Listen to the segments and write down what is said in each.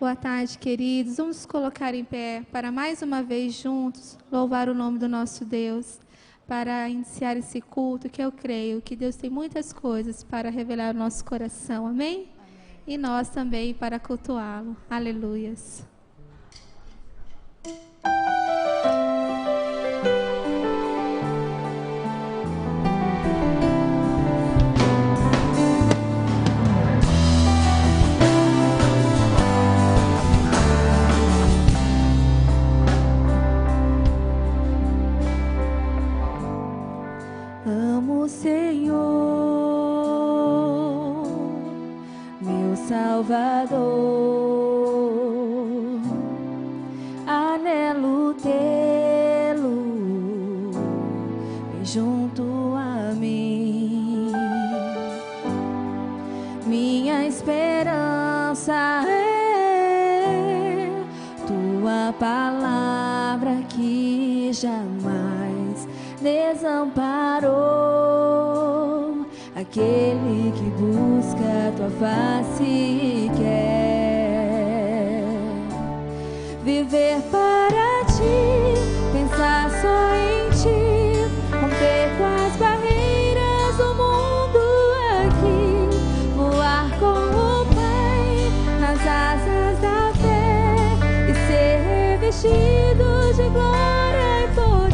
Boa tarde, queridos. Vamos nos colocar em pé para mais uma vez juntos louvar o nome do nosso Deus, para iniciar esse culto que eu creio que Deus tem muitas coisas para revelar ao nosso coração, amém? Amém. E nós também para cultuá-lo. Aleluias. Amo o Senhor, meu Salvador, anelo tê-lo bem junto a mim. Minha esperança é tua palavra que jamais desamparou aquele que busca tua face e quer viver para ti, pensar só em ti, romper com as barreiras do mundo aqui, voar com o Pai nas asas da fé e ser revestido de glória e poder.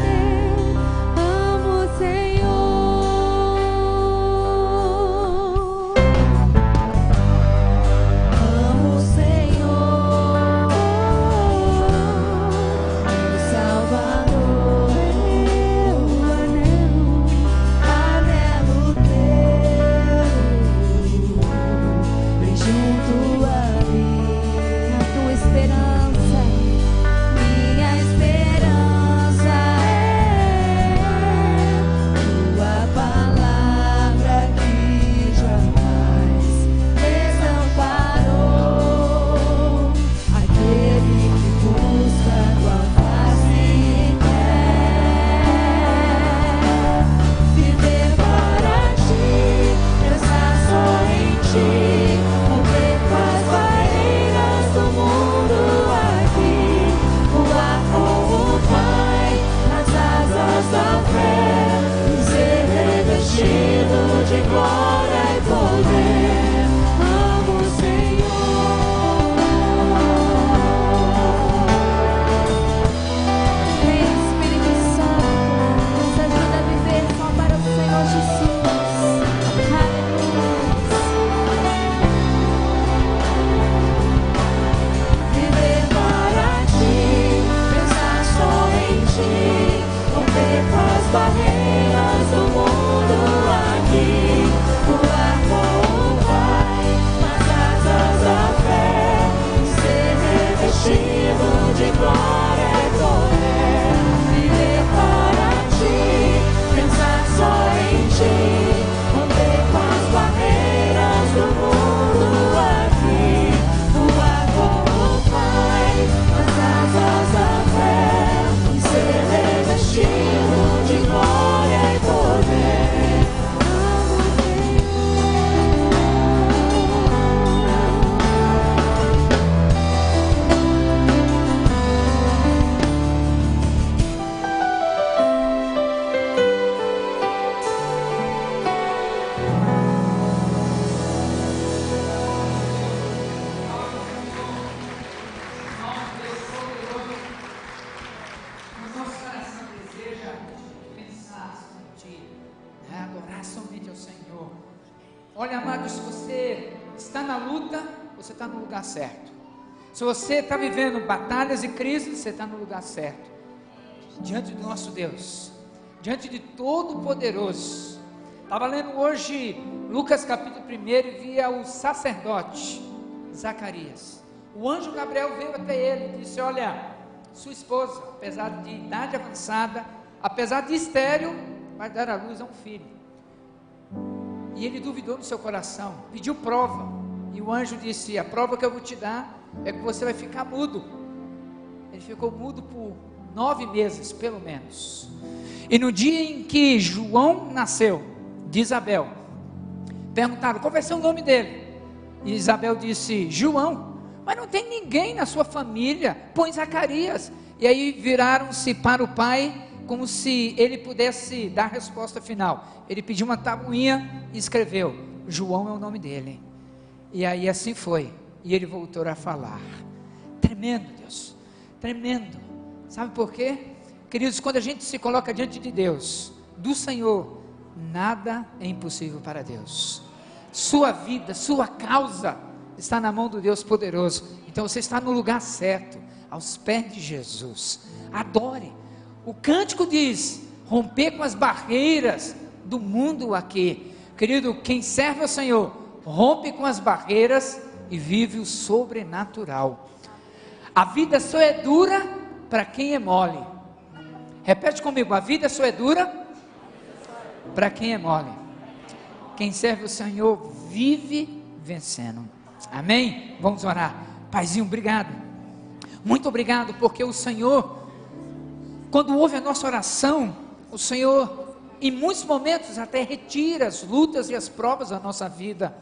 Certo. Se você está vivendo batalhas e crises, você está no lugar certo, diante do nosso Deus, diante de Todo-Poderoso. Estava lendo hoje Lucas capítulo 1 e via o sacerdote Zacarias. O anjo Gabriel veio até ele e disse: olha, sua esposa, apesar de idade avançada, apesar de estéril, vai dar à luz a um filho. E ele duvidou no seu coração, pediu prova. E o anjo disse: a prova que eu vou te dar é que você vai ficar mudo. Ele ficou mudo por 9 meses, pelo menos. E no dia em que João nasceu, de Isabel, perguntaram qual vai ser o nome dele. E Isabel disse: João. mas não tem ninguém na sua família. Põe Zacarias. E aí viraram-se para o pai, como se ele pudesse dar a resposta final. Ele pediu uma tabuinha e escreveu: João é o nome dele. E aí assim foi, e ele voltou a falar. Tremendo, Deus, tremendo. Sabe por quê? Queridos, quando a gente se coloca diante de Deus, do Senhor, nada é impossível para Deus. Sua vida, sua causa está na mão do Deus poderoso. Então você está no lugar certo, aos pés de Jesus. Adore. O cântico diz: romper com as barreiras do mundo aqui. Querido, quem serve ao Senhor, rompe com as barreiras e vive o sobrenatural. A vida só é dura para quem é mole. Repete comigo: a vida só é dura para quem é mole. Quem serve o Senhor vive vencendo. Amém? Vamos orar. Paizinho, obrigado. Muito obrigado, porque o Senhor, quando ouve a nossa oração, o Senhor, em muitos momentos, até retira as lutas e as provas da nossa vida.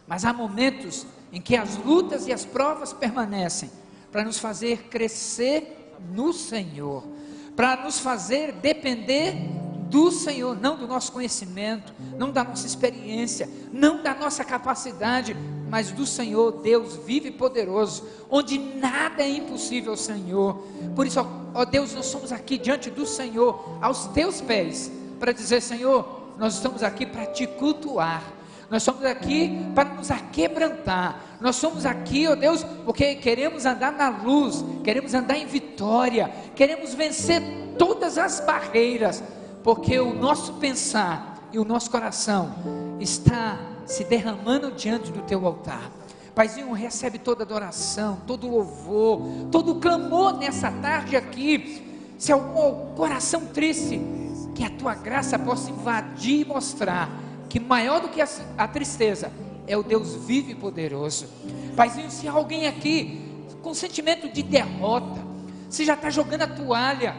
Mas há momentos em que as lutas e as provas permanecem, para nos fazer crescer no Senhor, para nos fazer depender do Senhor, não do nosso conhecimento, não da nossa experiência, não da nossa capacidade, mas do Senhor, Deus vivo e poderoso, onde nada é impossível ao Senhor. Por isso, ó Deus, nós somos aqui diante do Senhor, aos teus pés, para dizer: Senhor, nós estamos aqui para te cultuar. Nós somos aqui para nos aquebrantar. Nós somos aqui, ó Deus, porque queremos andar na luz, queremos andar em vitória, queremos vencer todas as barreiras, porque o nosso pensar e o nosso coração está se derramando diante do teu altar. Paizinho, recebe toda adoração, todo louvor, todo clamor nessa tarde aqui. Se há algum coração triste, que a tua graça possa invadir e mostrar que maior do que a tristeza é o Deus vivo e poderoso. Paizinho, se há alguém aqui com sentimento de derrota, se já está jogando a toalha,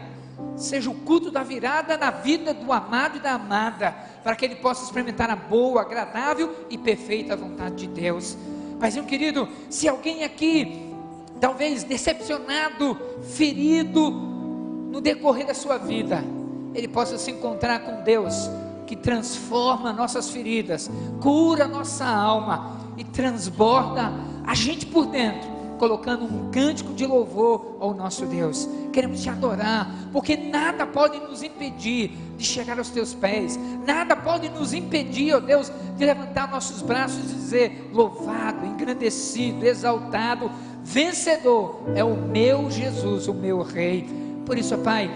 seja o culto da virada na vida do amado e da amada, para que ele possa experimentar a boa, agradável e perfeita vontade de Deus. Paizinho querido, se alguém aqui, talvez decepcionado, ferido, no decorrer da sua vida, ele possa se encontrar com Deus, que transforma nossas feridas, cura nossa alma e transborda a gente por dentro, colocando um cântico de louvor ao nosso Deus. Queremos te adorar, porque nada pode nos impedir de chegar aos teus pés, nada pode nos impedir, ó Deus, de levantar nossos braços e dizer: louvado, engrandecido, exaltado, vencedor é o meu Jesus, o meu Rei. Por isso, Pai,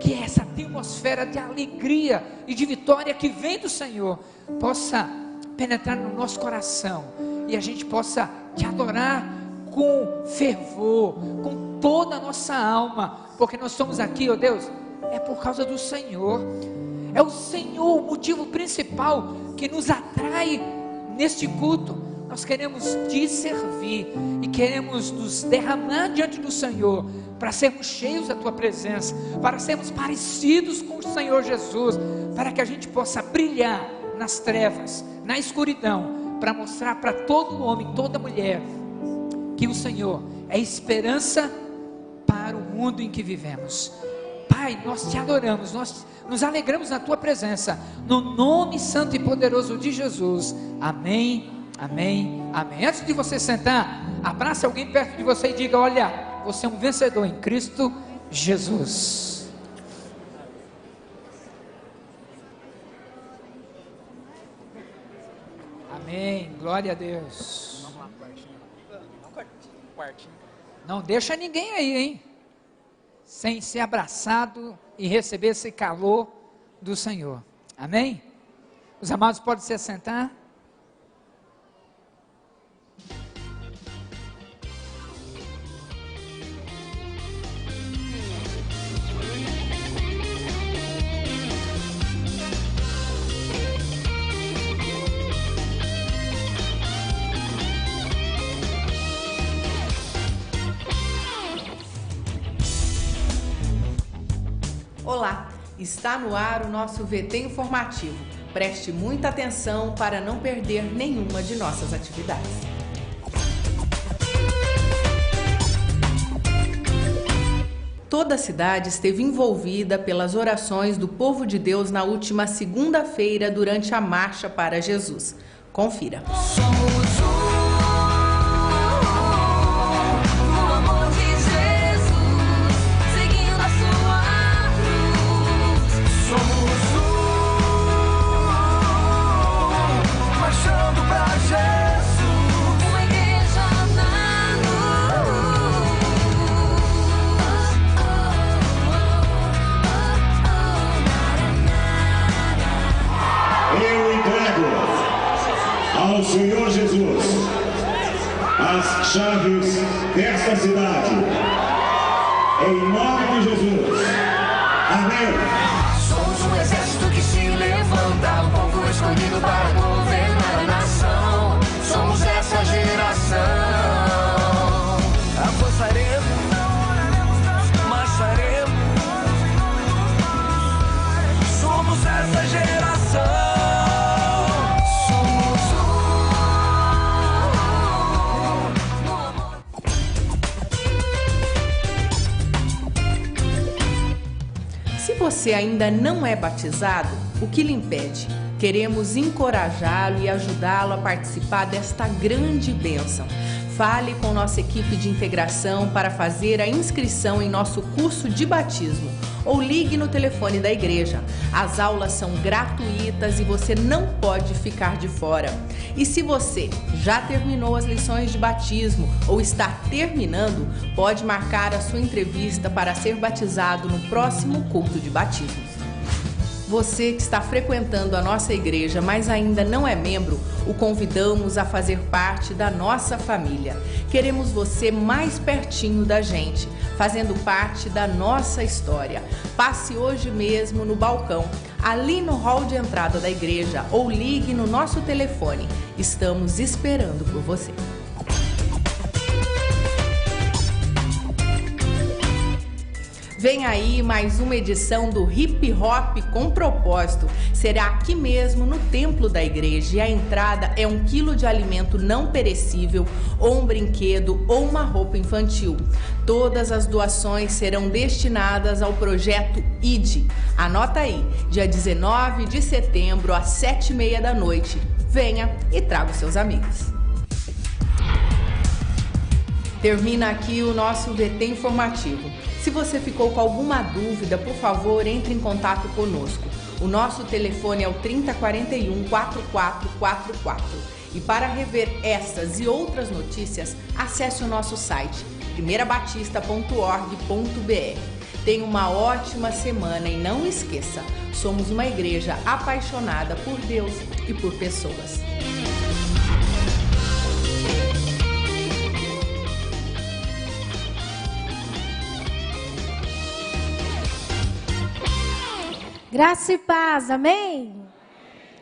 que essa atmosfera de alegria e de vitória que vem do Senhor possa penetrar no nosso coração, e a gente possa te adorar com fervor, com toda a nossa alma, porque nós estamos aqui, ó Deus, é por causa do Senhor. É o Senhor o motivo principal que nos atrai neste culto. Nós queremos te servir e queremos nos derramar diante do Senhor, para sermos cheios da tua presença, para sermos parecidos com o Senhor Jesus, para que a gente possa brilhar nas trevas, na escuridão, para mostrar para todo homem, toda mulher, que o Senhor é esperança para o mundo em que vivemos. Pai, nós te adoramos, nós nos alegramos na tua presença, no nome santo e poderoso de Jesus. Amém, amém, amém. Antes de você sentar, abrace alguém perto de você e diga: olha, você é um vencedor em Cristo Jesus. Amém, glória a Deus. Não deixa ninguém aí, hein, sem ser abraçado e receber esse calor do Senhor. Amém? Os amados podem se assentar. Olá, está no ar o nosso VT informativo. Preste muita atenção para não perder nenhuma de nossas atividades. Toda a cidade esteve envolvida pelas orações do povo de Deus na última segunda-feira durante a marcha para Jesus. Confira. Ao Senhor Jesus as chaves desta cidade, em nome de Jesus. Amém. Somos um exército que se levanta, um povo escolhido para governar a nação. Somos essa geração. Avançaremos, marcharemos. Somos essa geração. Se você ainda não é batizado, o que lhe impede? Queremos encorajá-lo e ajudá-lo a participar desta grande bênção. Fale com nossa equipe de integração para fazer a inscrição em nosso curso de batismo ou ligue no telefone da igreja. As aulas são gratuitas e você não pode ficar de fora. E se você já terminou as lições de batismo ou está terminando, pode marcar a sua entrevista para ser batizado no próximo culto de batismo. Você que está frequentando a nossa igreja, mas ainda não é membro, o convidamos a fazer parte da nossa família. Queremos você mais pertinho da gente, fazendo parte da nossa história. Passe hoje mesmo no balcão, ali no hall de entrada da igreja, ou ligue no nosso telefone. Estamos esperando por você. Vem aí mais uma edição do Hip Hop com Propósito. Será aqui mesmo no templo da igreja e a entrada é 1 quilo de alimento não perecível, ou um brinquedo ou uma roupa infantil. Todas as doações serão destinadas ao projeto ID. Anota aí, dia 19 de setembro às 7h30 da noite. Venha e traga os seus amigos. Termina aqui o nosso VT informativo. Se você ficou com alguma dúvida, por favor, entre em contato conosco. O nosso telefone é o 3041 4444. E para rever essas e outras notícias, acesse o nosso site primeirabatista.org.br. Tenha uma ótima semana e não esqueça, somos uma igreja apaixonada por Deus e por pessoas. Graça e paz, amém?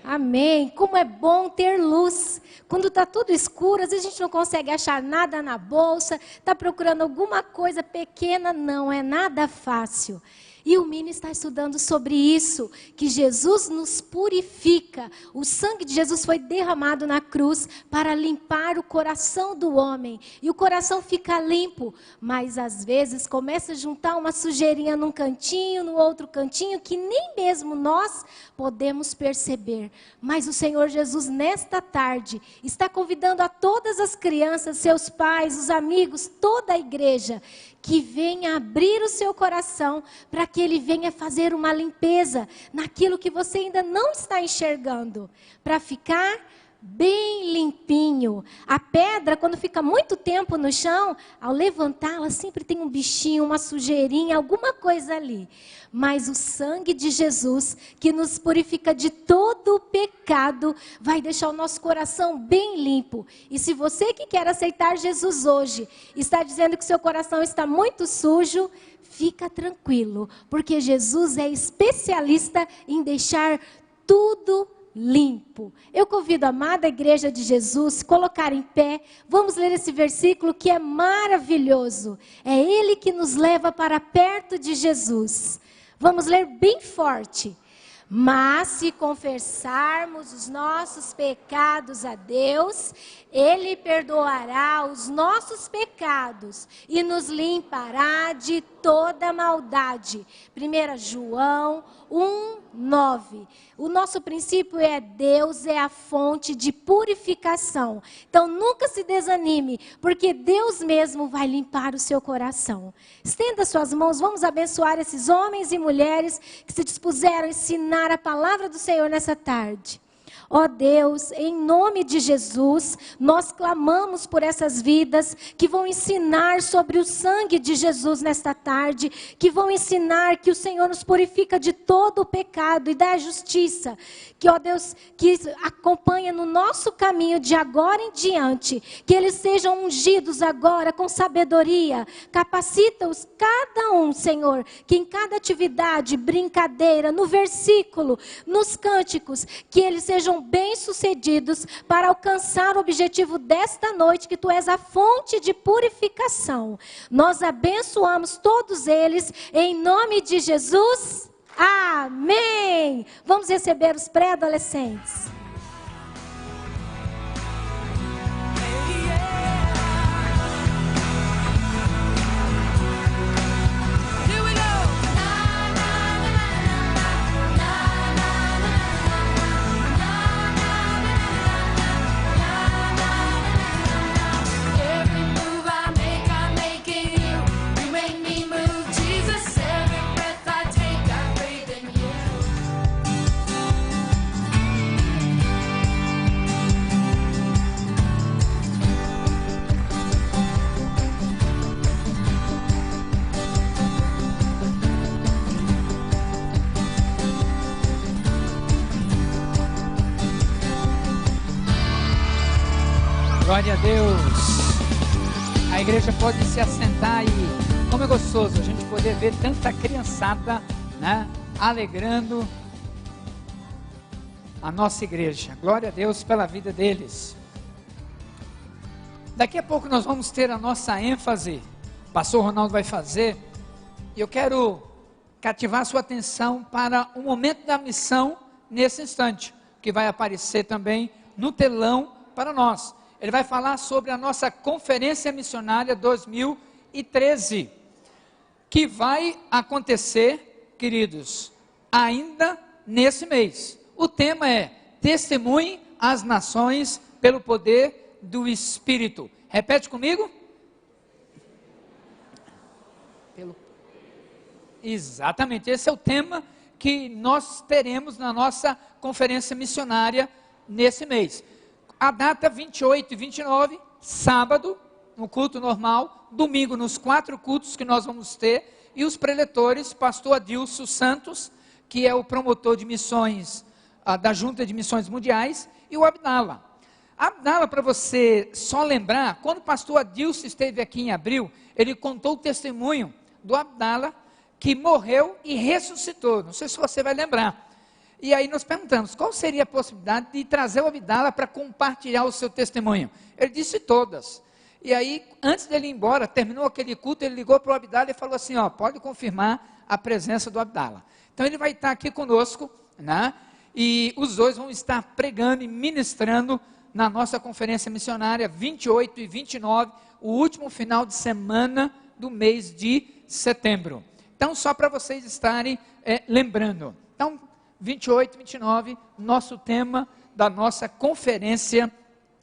Amém. Como é bom ter luz. Quando está tudo escuro, às vezes a gente não consegue achar nada na bolsa, está procurando alguma coisa pequena, não é nada fácil. E o Mini está estudando sobre isso, que Jesus nos purifica. O sangue de Jesus foi derramado na cruz para limpar o coração do homem. E o coração fica limpo, mas às vezes começa a juntar uma sujeirinha num cantinho, no outro cantinho, que nem mesmo nós podemos perceber. Mas o Senhor Jesus, nesta tarde, está convidando a todas as crianças, seus pais, os amigos, toda a igreja, que venha abrir o seu coração para que Ele venha fazer uma limpeza naquilo que você ainda não está enxergando, para ficar bem limpinho. A pedra, quando fica muito tempo no chão, ao levantá-la sempre tem um bichinho, uma sujeirinha, alguma coisa ali. Mas o sangue de Jesus, que nos purifica de todo o pecado, vai deixar o nosso coração bem limpo. E se você que quer aceitar Jesus hoje, está dizendo que seu coração está muito sujo, fica tranquilo, porque Jesus é especialista em deixar tudo limpo. Eu convido a amada igreja de Jesus a se colocar em pé. Vamos ler esse versículo que é maravilhoso. É ele que nos leva para perto de Jesus. Vamos ler bem forte. Mas se confessarmos os nossos pecados a Deus, Ele perdoará os nossos pecados e nos limpará de toda maldade. 1 João 1:9. O nosso princípio é Deus é a fonte de purificação. Então nunca se desanime, porque Deus mesmo vai limpar o seu coração. Estenda suas mãos, vamos abençoar esses homens e mulheres que se dispuseram a ensinar a palavra do Senhor nessa tarde. Ó Deus, em nome de Jesus, nós clamamos por essas vidas que vão ensinar sobre o sangue de Jesus nesta tarde, que vão ensinar que o Senhor nos purifica de todo o pecado e da justiça, que, ó Deus, que acompanha no nosso caminho de agora em diante, que eles sejam ungidos agora com sabedoria, capacita-os cada um, Senhor, que em cada atividade, brincadeira, no versículo, nos cânticos, que eles sejam bem-sucedidos para alcançar o objetivo desta noite, que Tu és a fonte de purificação. Nós abençoamos todos eles, em nome de Jesus. Amém! Vamos receber os pré-adolescentes. Glória a Deus. A igreja pode se assentar e como é gostoso a gente poder ver tanta criançada, né, alegrando a nossa igreja. Glória a Deus pela vida deles. Daqui a pouco nós vamos ter a nossa ênfase. O pastor Ronaldo vai fazer. E eu quero cativar a sua atenção para o momento da missão nesse instante, que vai aparecer também no telão para nós. Ele vai falar sobre a nossa Conferência Missionária 2013, que vai acontecer, queridos, ainda nesse mês. O tema é Testemunhe às Nações pelo Poder do Espírito. Repete comigo. Exatamente, esse é o tema que nós teremos na nossa Conferência Missionária nesse mês. A data 28 e 29, sábado, no culto normal, domingo nos 4 cultos que nós vamos ter, e os preletores, pastor Adilson Santos, que é o promotor de missões da Junta de Missões Mundiais, e o Abdala. Abdala, para você só lembrar, quando o pastor Adilson esteve aqui em abril, ele contou o testemunho do Abdala, que morreu e ressuscitou, não sei se você vai lembrar. E aí nós perguntamos, qual seria a possibilidade de trazer o Abdala para compartilhar o seu testemunho? Ele disse todas. E aí, antes dele ir embora, terminou aquele culto, ele ligou para o Abdala e falou assim, ó, pode confirmar a presença do Abdala. Então ele vai estar aqui conosco, né? E os dois vão estar pregando e ministrando na nossa conferência missionária 28 e 29, o último final de semana do mês de setembro. Então, só para vocês estarem lembrando. Então, 28 e 29, nosso tema da nossa conferência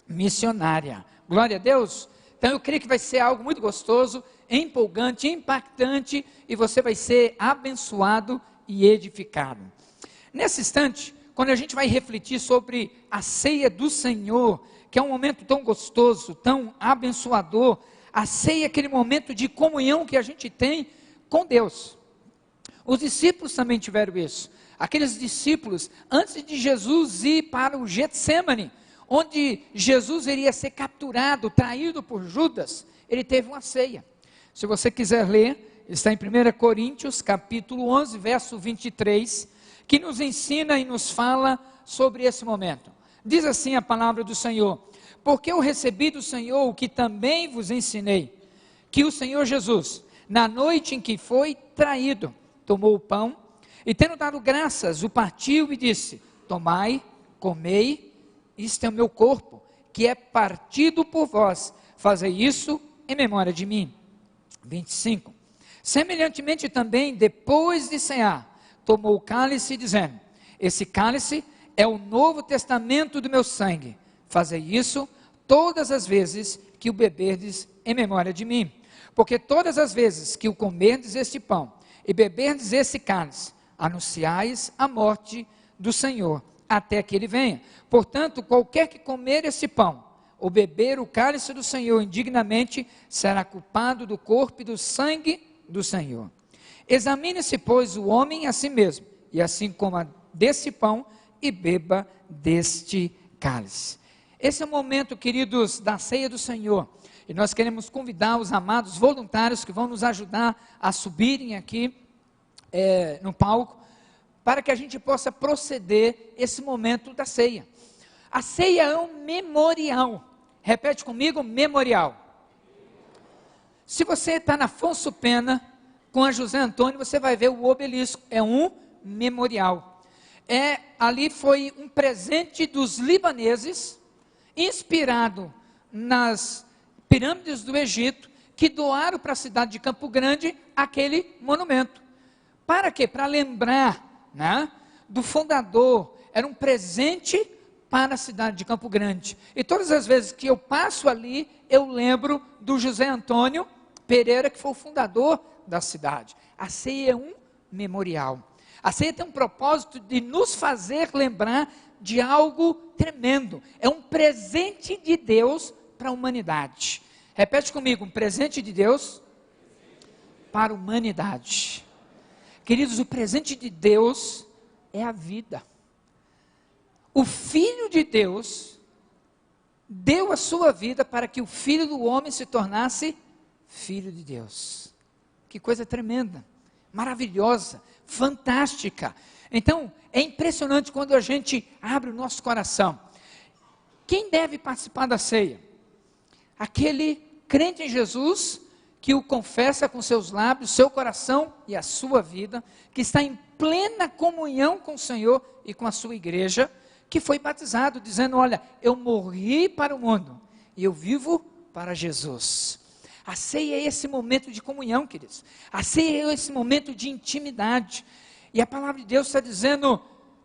missionária. Glória a Deus. Então eu creio que vai ser algo muito gostoso, empolgante, impactante, e você vai ser abençoado e edificado. Nesse instante, quando a gente vai refletir sobre a ceia do Senhor, que é um momento tão gostoso, tão abençoador, a ceia é aquele momento de comunhão que a gente tem com Deus. Os discípulos também tiveram isso. Aqueles discípulos, antes de Jesus ir para o Getsemane, onde Jesus iria ser capturado, traído por Judas, ele teve uma ceia. Se você quiser ler, está em 1 Coríntios, capítulo 11, verso 23, que nos ensina e nos fala sobre esse momento. Diz assim a palavra do Senhor: porque eu recebi do Senhor o que também vos ensinei, que o Senhor Jesus, na noite em que foi traído, tomou o pão, E tendo dado graças, o partiu e disse: tomai, comei, isto é o meu corpo, que é partido por vós, fazei isso em memória de mim. 25. Semelhantemente também, depois de cear, tomou o cálice, dizendo: esse cálice é o novo testamento do meu sangue, fazei isso todas as vezes que o beberdes em memória de mim. Porque todas as vezes que o comerdes este pão e beberdes esse cálice, anunciais a morte do Senhor, até que ele venha. Portanto, qualquer que comer esse pão, ou beber o cálice do Senhor indignamente, será culpado do corpo e do sangue do Senhor. Examine-se, pois, o homem a si mesmo, e assim coma desse pão e beba deste cálice. Esse é o momento, queridos, da ceia do Senhor, e nós queremos convidar os amados voluntários que vão nos ajudar a subirem aqui no palco, para que a gente possa proceder esse momento da ceia. A ceia é um memorial. Repete comigo: memorial. Se você está na Afonso Pena com a José Antônio, você vai ver o obelisco. É um memorial. Ali foi um presente dos libaneses, inspirado nas pirâmides do Egito, que doaram para a cidade de Campo Grande aquele monumento. Para quê? Para lembrar, né, do fundador. Era um presente para a cidade de Campo Grande. E todas as vezes que eu passo ali, eu lembro do José Antônio Pereira, que foi o fundador da cidade. A ceia é um memorial. A ceia tem um propósito de nos fazer lembrar de algo tremendo. É um presente de Deus para a humanidade. Repete comigo: um presente de Deus para a humanidade. Queridos, o presente de Deus é a vida. O Filho de Deus deu a sua vida para que o Filho do homem se tornasse Filho de Deus. Que coisa tremenda, maravilhosa, fantástica. Então, é impressionante quando a gente abre o nosso coração. Quem deve participar da ceia? Aquele crente em Jesus, que o confessa com seus lábios, seu coração e a sua vida, que está em plena comunhão com o Senhor e com a sua igreja, que foi batizado, dizendo: olha, eu morri para o mundo e eu vivo para Jesus. A ceia é esse momento de comunhão, queridos. A ceia é esse momento de intimidade. E a palavra de Deus está dizendo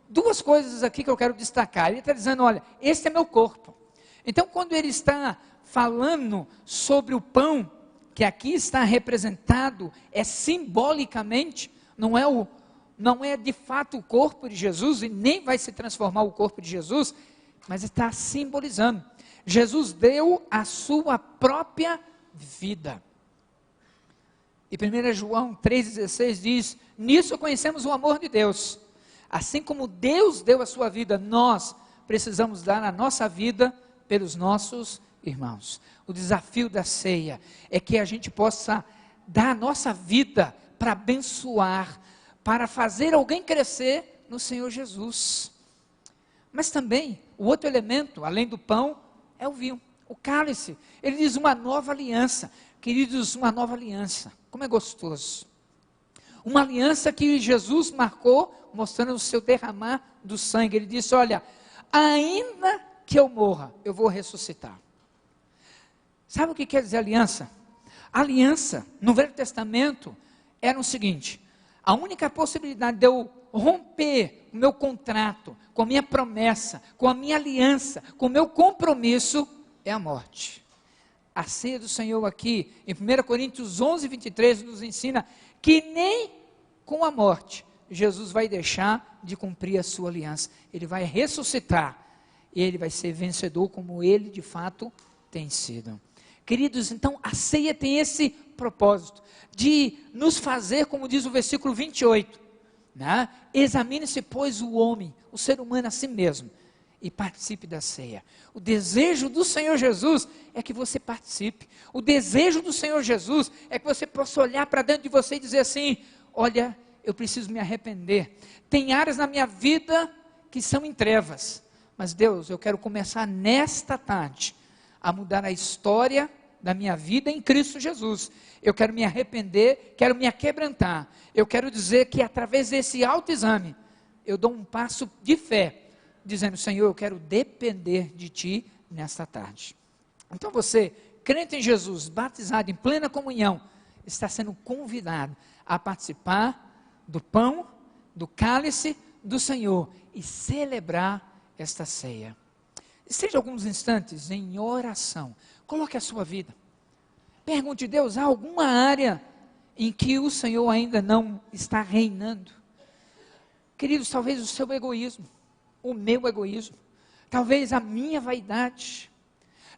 duas coisas aqui que eu quero destacar. Ele está dizendo: olha, esse é meu corpo. Então, quando ele está falando sobre o pão, que aqui está representado, simbolicamente, não é de fato o corpo de Jesus, e nem vai se transformar o corpo de Jesus, mas está simbolizando. Jesus deu a sua própria vida. E 1 João 3,16 diz: nisso conhecemos o amor de Deus. Assim como Deus deu a sua vida, nós precisamos dar a nossa vida pelos nossos irmãos. O desafio da ceia é que a gente possa dar a nossa vida para abençoar, para fazer alguém crescer no Senhor Jesus. Mas também, o outro elemento, além do pão, é o vinho, o cálice. Ele diz uma nova aliança. Queridos, uma nova aliança. Como é gostoso. Uma aliança que Jesus marcou, mostrando o seu derramar do sangue. Ele disse: olha, ainda que eu morra, eu vou ressuscitar. Sabe o que quer dizer aliança? Aliança, no Velho Testamento, era o seguinte: a única possibilidade de eu romper o meu contrato, com a minha promessa, com a minha aliança, com o meu compromisso, é a morte. A ceia do Senhor aqui, em 1 Coríntios 11, 23, nos ensina que nem com a morte, Jesus vai deixar de cumprir a sua aliança. Ele vai ressuscitar, e ele vai ser vencedor como ele de fato tem sido. Queridos, então a ceia tem esse propósito, de nos fazer, como diz o versículo 28, né? Examine-se, pois, o homem, o ser humano a si mesmo, e participe da ceia. O desejo do Senhor Jesus é que você participe. O desejo do Senhor Jesus é que você possa olhar para dentro de você e dizer assim: olha, eu preciso me arrepender. Tem áreas na minha vida que são em trevas, mas Deus, eu quero começar nesta tarde a mudar a história da minha vida em Cristo Jesus. Eu quero me arrepender, quero me aquebrantar. Eu quero dizer que através desse autoexame, eu dou um passo de fé, dizendo: Senhor, eu quero depender de Ti nesta tarde. Então você, crente em Jesus, batizado em plena comunhão, está sendo convidado a participar do pão, do cálice do Senhor e celebrar esta ceia. Esteja alguns instantes em oração. Coloque a sua vida. Pergunte a Deus: há alguma área em que o Senhor ainda não está reinando? Queridos, talvez o seu egoísmo, o meu egoísmo, talvez a minha vaidade,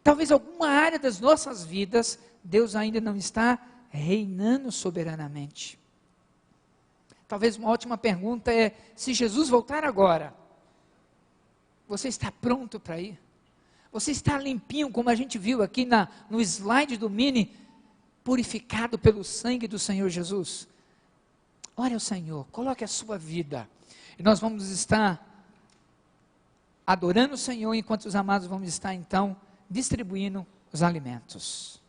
talvez alguma área das nossas vidas, Deus ainda não está reinando soberanamente. Talvez uma ótima pergunta é: se Jesus voltar agora, você está pronto para ir? Você está limpinho, como a gente viu aqui no slide do Mini, purificado pelo sangue do Senhor Jesus? Ore ao Senhor, coloque a sua vida. E nós vamos estar adorando o Senhor, enquanto os amados vão estar então distribuindo os alimentos.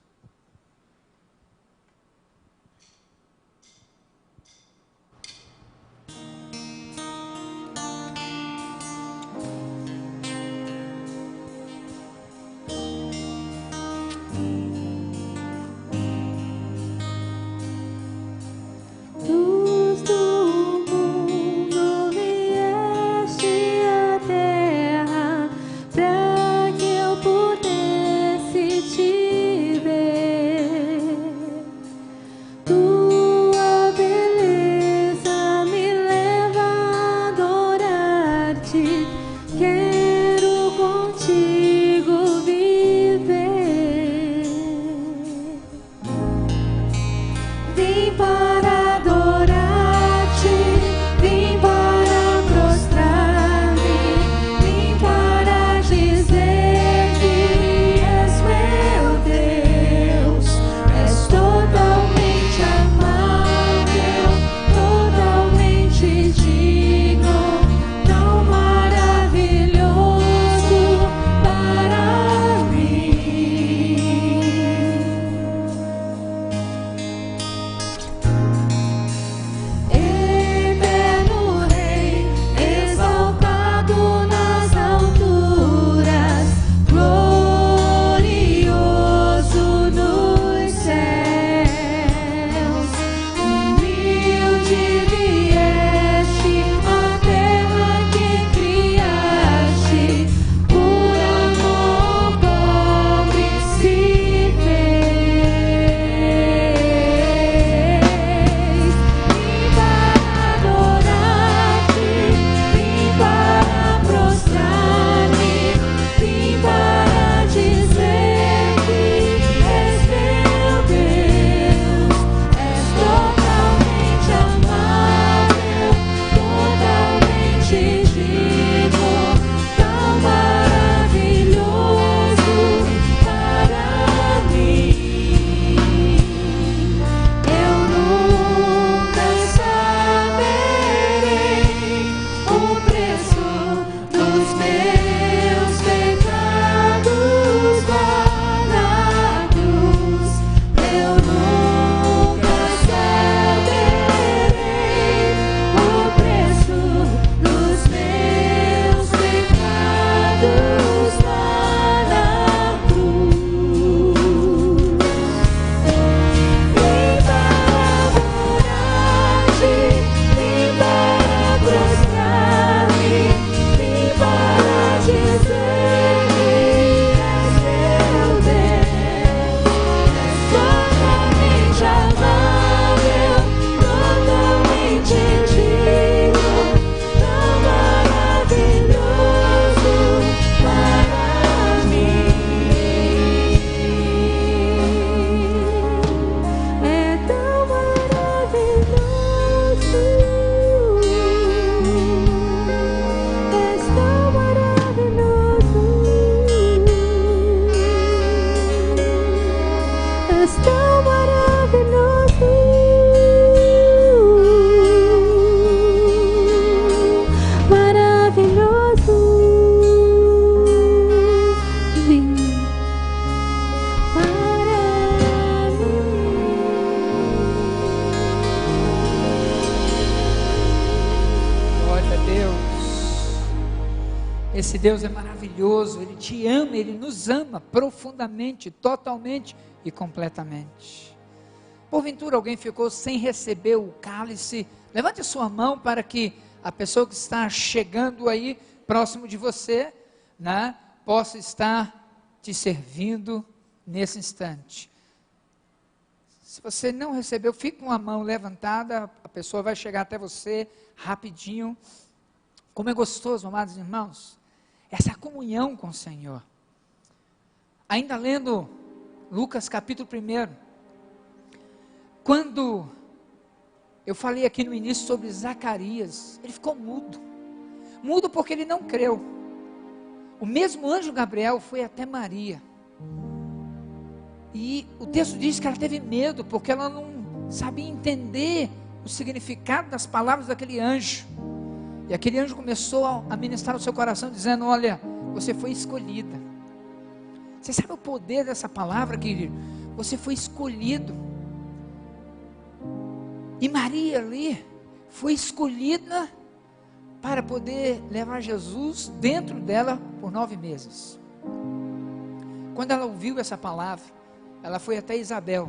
Esse Deus é maravilhoso, Ele te ama, Ele nos ama profundamente, totalmente e completamente. Porventura alguém ficou sem receber o cálice? Levante a sua mão para que a pessoa que está chegando aí, próximo de você, né, possa estar te servindo nesse instante. Se você não recebeu, fique com a mão levantada, a pessoa vai chegar até você rapidinho. Como é gostoso, amados irmãos, essa comunhão com o Senhor. Ainda lendo Lucas capítulo 1, quando eu falei aqui no início sobre Zacarias, ele ficou mudo. Mudo porque ele não creu. O mesmo anjo Gabriel foi até Maria. E o texto diz que ela teve medo, porque ela não sabia entender o significado das palavras daquele anjo. E aquele anjo começou a ministrar no seu coração, dizendo: olha, você foi escolhida. Você sabe o poder dessa palavra, querido? Você foi escolhido. E Maria ali foi escolhida para poder levar Jesus dentro dela por 9 meses. Quando ela ouviu essa palavra, ela foi até Isabel.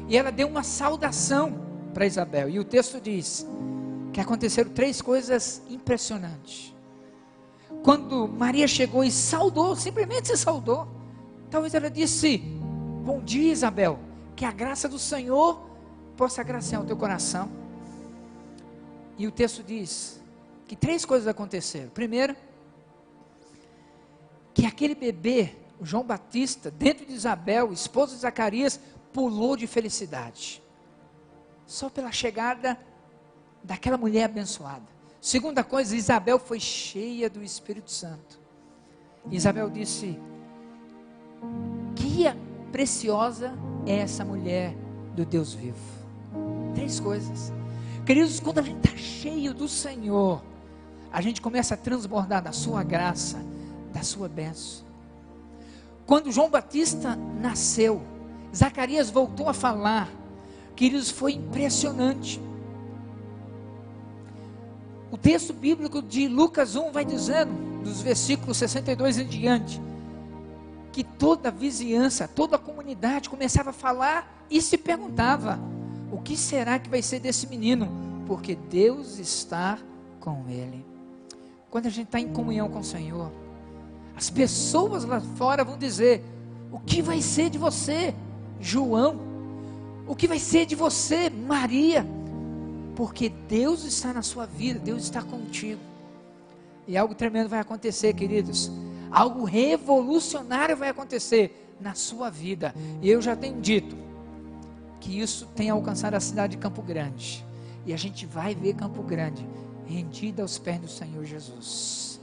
E ela deu uma saudação para Isabel. E o texto diz que aconteceram 3 coisas impressionantes. Quando Maria chegou e saudou, simplesmente se saudou. Talvez ela disse: bom dia, Isabel, que a graça do Senhor possa agraciar o teu coração. E o texto diz que 3 coisas aconteceram. Primeiro, que aquele bebê, o João Batista, dentro de Isabel, esposa de Zacarias, pulou de felicidade. Só pela chegada daquela mulher abençoada. Segunda coisa, Isabel foi cheia do Espírito Santo. Isabel disse: que preciosa é essa mulher do Deus vivo. 3 coisas. Queridos, quando a gente está cheio do Senhor, a gente começa a transbordar da sua graça, da sua bênção. Quando João Batista nasceu, Zacarias voltou a falar. Queridos, foi impressionante. O texto bíblico de Lucas 1 vai dizendo, dos versículos 62 em diante, que toda a vizinhança, toda a comunidade começava a falar e se perguntava: o que será que vai ser desse menino? Porque Deus está com ele. Quando a gente está em comunhão com o Senhor, as pessoas lá fora vão dizer: o que vai ser de você, João? O que vai ser de você, Maria? Porque Deus está na sua vida, Deus está contigo. E algo tremendo vai acontecer, queridos. Algo revolucionário vai acontecer na sua vida. E eu já tenho dito que isso tem alcançado a cidade de Campo Grande. E a gente vai ver Campo Grande rendida aos pés do Senhor Jesus.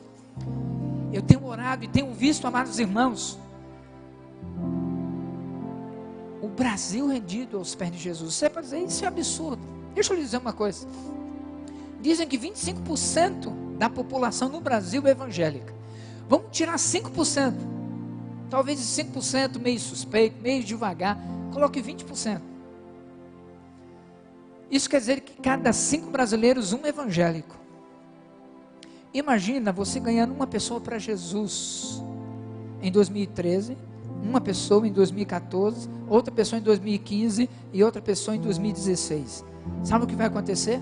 Eu tenho orado e tenho visto, amados irmãos, o Brasil rendido aos pés de Jesus. Você pode dizer: isso é absurdo. Deixa eu lhe dizer uma coisa. Dizem que 25% da população no Brasil é evangélica. Vamos tirar 5%. Talvez 5% meio suspeito, meio devagar. Coloque 20%. Isso quer dizer que cada 5 brasileiros, um evangélico. Imagina você ganhando uma pessoa para Jesus em 2013, uma pessoa em 2014, outra pessoa em 2015 e outra pessoa em 2016. Sabe o que vai acontecer?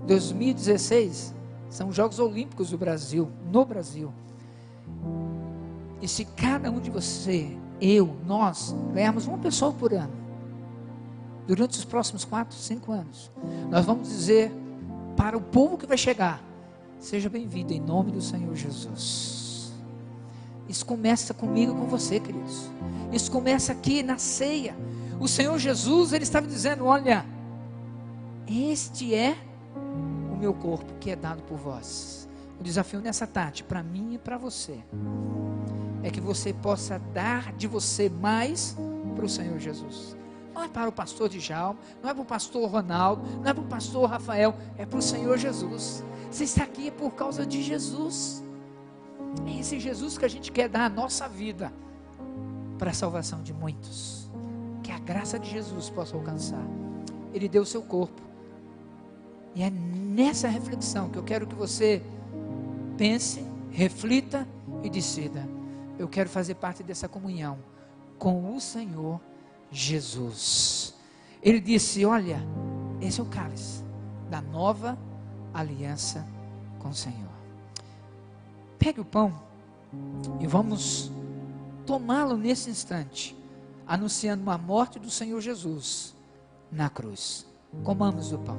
2016 são os Jogos Olímpicos do Brasil, no Brasil. E se cada um de você, eu, nós, ganharmos uma pessoa por ano, durante os próximos 4, 5 anos, nós vamos dizer para o povo que vai chegar: seja bem-vindo em nome do Senhor Jesus. Isso começa comigo e com você, queridos. Isso começa aqui na ceia. O Senhor Jesus, Ele estava dizendo: olha, este é o meu corpo que é dado por vós. O desafio nessa tarde, para mim e para você, é que você possa dar de você mais para o Senhor Jesus. Não é para o pastor Djalma, não é para o pastor Ronaldo, não é para o pastor Rafael, é para o Senhor Jesus. Você está aqui por causa de Jesus. É esse Jesus que a gente quer dar a nossa vida para a salvação de muitos. Que a graça de Jesus possa alcançar. Ele deu o seu corpo. E é nessa reflexão que eu quero que você pense, reflita e decida: eu quero fazer parte dessa comunhão com o Senhor Jesus. Ele disse: olha, esse é o cálice da nova aliança com o Senhor. Pegue o pão e vamos tomá-lo nesse instante, anunciando a morte do Senhor Jesus na cruz. Comamos o pão.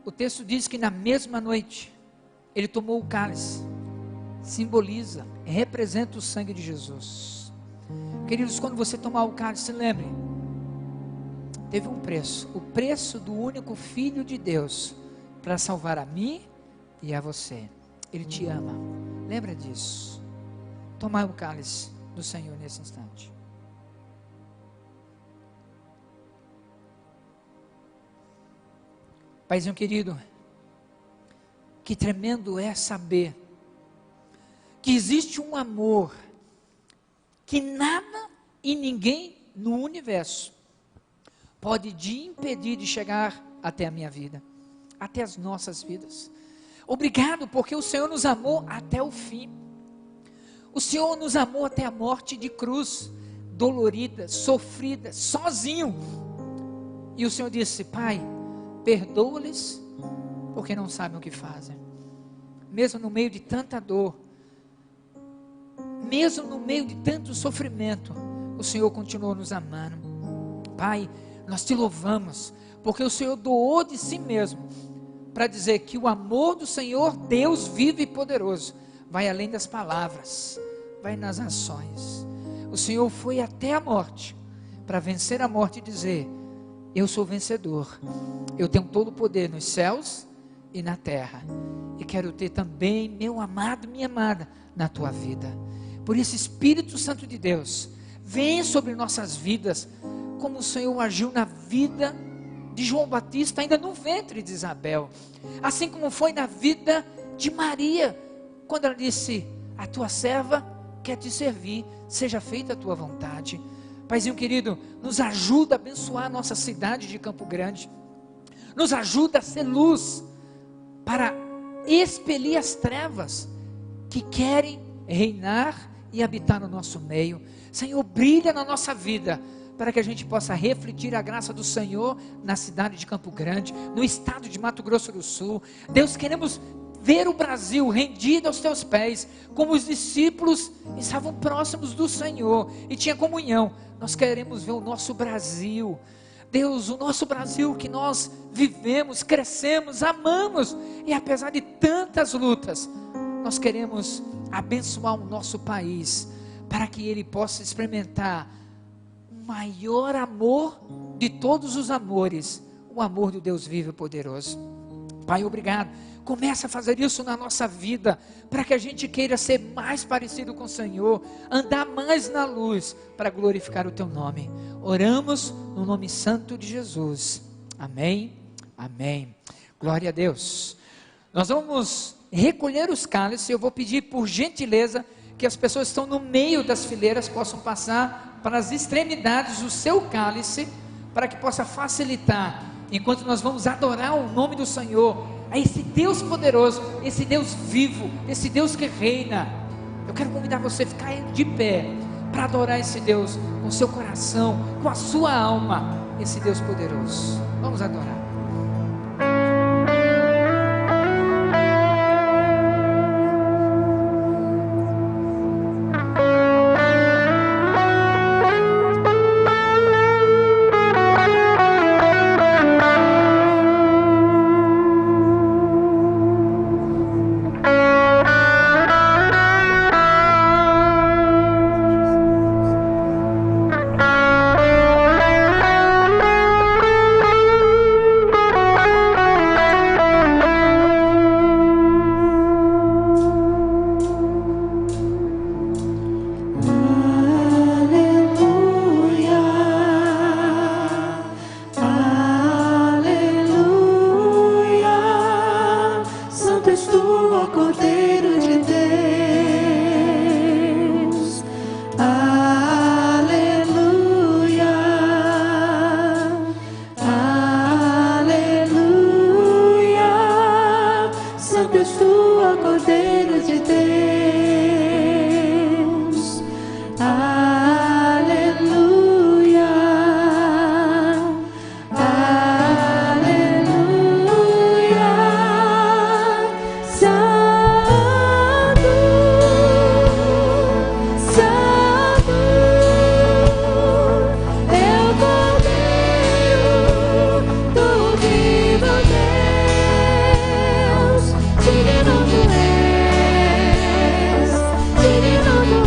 O texto diz que na mesma noite ele tomou o cálice. Simboliza, representa o sangue de Jesus. Queridos, quando você tomar o cálice, lembre, teve um preço, o preço do único Filho de Deus, para salvar a mim e a você. Ele te ama, lembra disso. Tomai o cálice do Senhor nesse instante. Paizinho querido, que tremendo é saber que existe um amor que nada e ninguém no universo pode te impedir de chegar até a minha vida, até as nossas vidas. Obrigado, porque o Senhor nos amou até o fim. O Senhor nos amou até a morte de cruz, dolorida, sofrida, sozinho. E o Senhor disse: Pai, perdoa-lhes, porque não sabem o que fazem. Mesmo no meio de tanta dor, mesmo no meio de tanto sofrimento, o Senhor continuou nos amando. Pai, nós te louvamos, porque o Senhor doou de si mesmo, para dizer que o amor do Senhor, Deus vivo e poderoso, vai além das palavras, vai nas ações. O Senhor foi até a morte, para vencer a morte e dizer: eu sou vencedor, eu tenho todo o poder nos céus e na terra, e quero ter também, meu amado, minha amada, na tua vida. Por isso, Espírito Santo de Deus, vem sobre nossas vidas, como o Senhor agiu na vida de João Batista, ainda no ventre de Isabel, assim como foi na vida de Maria, quando ela disse: a tua serva quer te servir, seja feita a tua vontade. Paizinho querido, nos ajuda a abençoar a nossa cidade de Campo Grande, nos ajuda a ser luz, para expelir as trevas que querem reinar e habitar no nosso meio. Senhor, brilha na nossa vida, para que a gente possa refletir a graça do Senhor na cidade de Campo Grande, no estado de Mato Grosso do Sul. Deus, queremos ver o Brasil rendido aos teus pés, como os discípulos estavam próximos do Senhor e tinha comunhão. Nós queremos ver o nosso Brasil, Deus, o nosso Brasil que nós vivemos, crescemos, amamos, e apesar de tantas lutas, nós queremos abençoar o nosso país, para que ele possa experimentar o maior amor de todos os amores, o amor do Deus vivo e poderoso. Pai, obrigado. Começa a fazer isso na nossa vida, para que a gente queira ser mais parecido com o Senhor, andar mais na luz, para glorificar o teu nome. Oramos no nome santo de Jesus. Amém, amém. Glória a Deus. Nós vamos recolher os cálices. Eu vou pedir, por gentileza, que as pessoas que estão no meio das fileiras possam passar para as extremidades o seu cálice, para que possa facilitar, enquanto nós vamos adorar o nome do Senhor, a esse Deus poderoso, esse Deus vivo, esse Deus que reina. Eu quero convidar você a ficar de pé, para adorar esse Deus com o seu coração, com a sua alma, esse Deus poderoso. Vamos adorar. és tu, ó Cordeiro de Deus. Aleluia, aleluia. Santo, santo é o Cordeiro do vivo Deus. Digno tu és, digno tu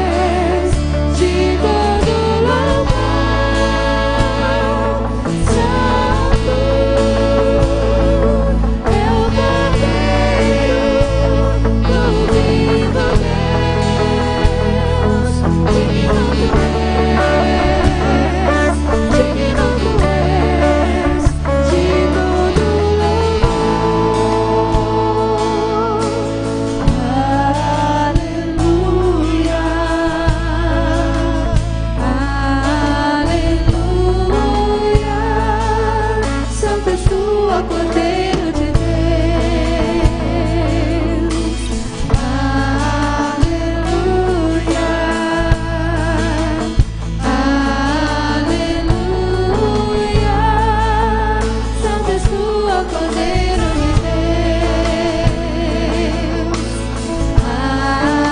és de todo louvor. Santo é o Cordeiro do vivo Deus. Digno tu és, digno tu és de todo louvor. Aleluia, aleluia. Santo és tu, ó Cordeiro de Deus. Aleluia, aleluia. Santo és tu, ó Cordeiro de Deus.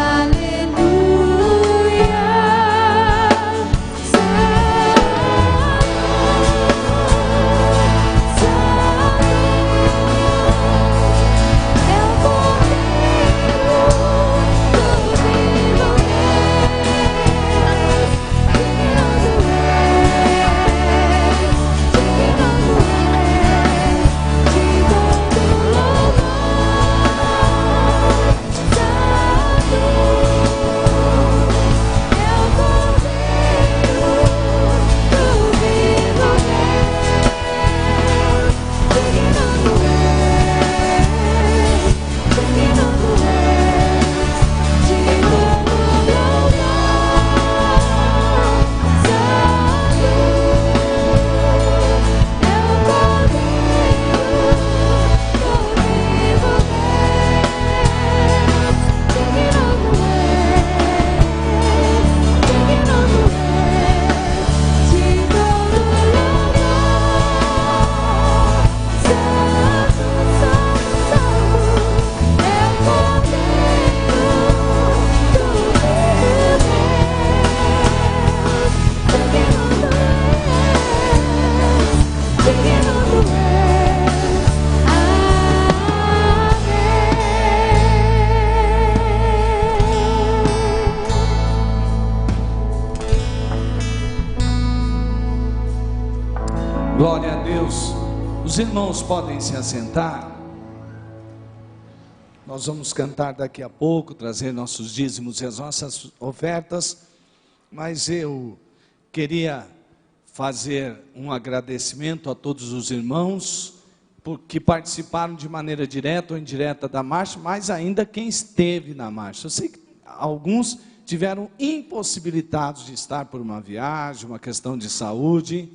Aleluia, Glória a Deus. Os irmãos podem se assentar. Nós vamos cantar daqui a pouco, trazer nossos dízimos e as nossas ofertas, mas eu queria fazer um agradecimento a todos os irmãos que participaram de maneira direta ou indireta da marcha, mas ainda quem esteve na marcha. Eu sei que alguns tiveram impossibilitados de estar por uma viagem, uma questão de saúde,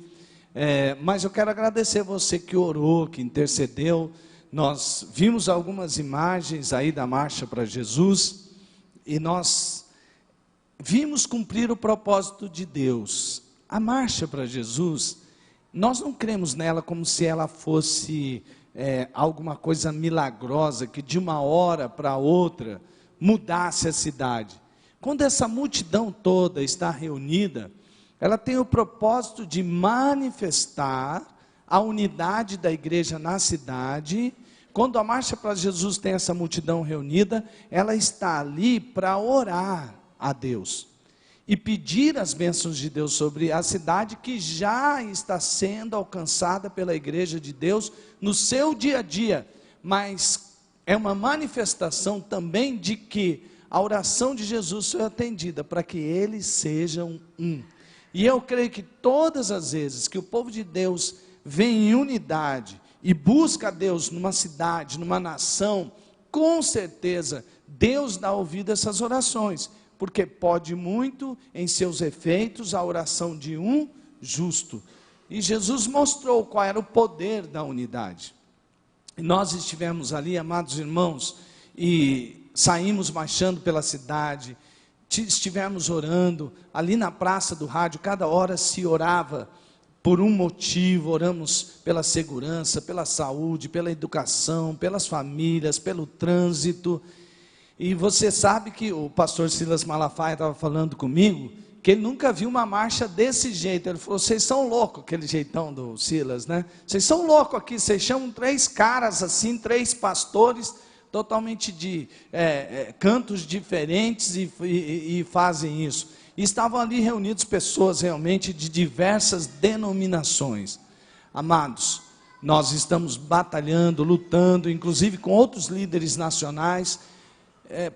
mas eu quero agradecer você que orou, que intercedeu. Nós vimos algumas imagens aí da Marcha para Jesus e nós vimos cumprir o propósito de Deus. A Marcha para Jesus, nós não cremos nela como se ela fosse alguma coisa milagrosa que de uma hora para outra mudasse a cidade. Quando essa multidão toda está reunida, ela tem o propósito de manifestar a unidade da igreja na cidade. Quando a Marcha para Jesus tem essa multidão reunida, ela está ali para orar a Deus e pedir as bênçãos de Deus sobre a cidade que já está sendo alcançada pela igreja de Deus no seu dia a dia, mas é uma manifestação também de que a oração de Jesus foi atendida para que eles sejam um. E eu creio que todas as vezes que o povo de Deus vem em unidade e busca a Deus numa cidade, numa nação, com certeza Deus dá ouvido a essas orações, porque pode muito em seus efeitos a oração de um justo. E Jesus mostrou qual era o poder da unidade. Nós estivemos ali, amados irmãos, e saímos marchando pela cidade, estivemos orando, ali na praça do rádio, cada hora se orava por um motivo, oramos pela segurança, pela saúde, pela educação, pelas famílias, pelo trânsito. E você sabe que o pastor Silas Malafaia estava falando comigo, que ele nunca viu uma marcha desse jeito. Ele falou, vocês são loucos, aquele jeitão do Silas, né? Vocês são loucos aqui, vocês chamam 3 caras assim, 3 pastores, totalmente de cantos diferentes e fazem isso. E estavam ali reunidos pessoas realmente de diversas denominações. Amados, nós estamos batalhando, lutando, inclusive com outros líderes nacionais,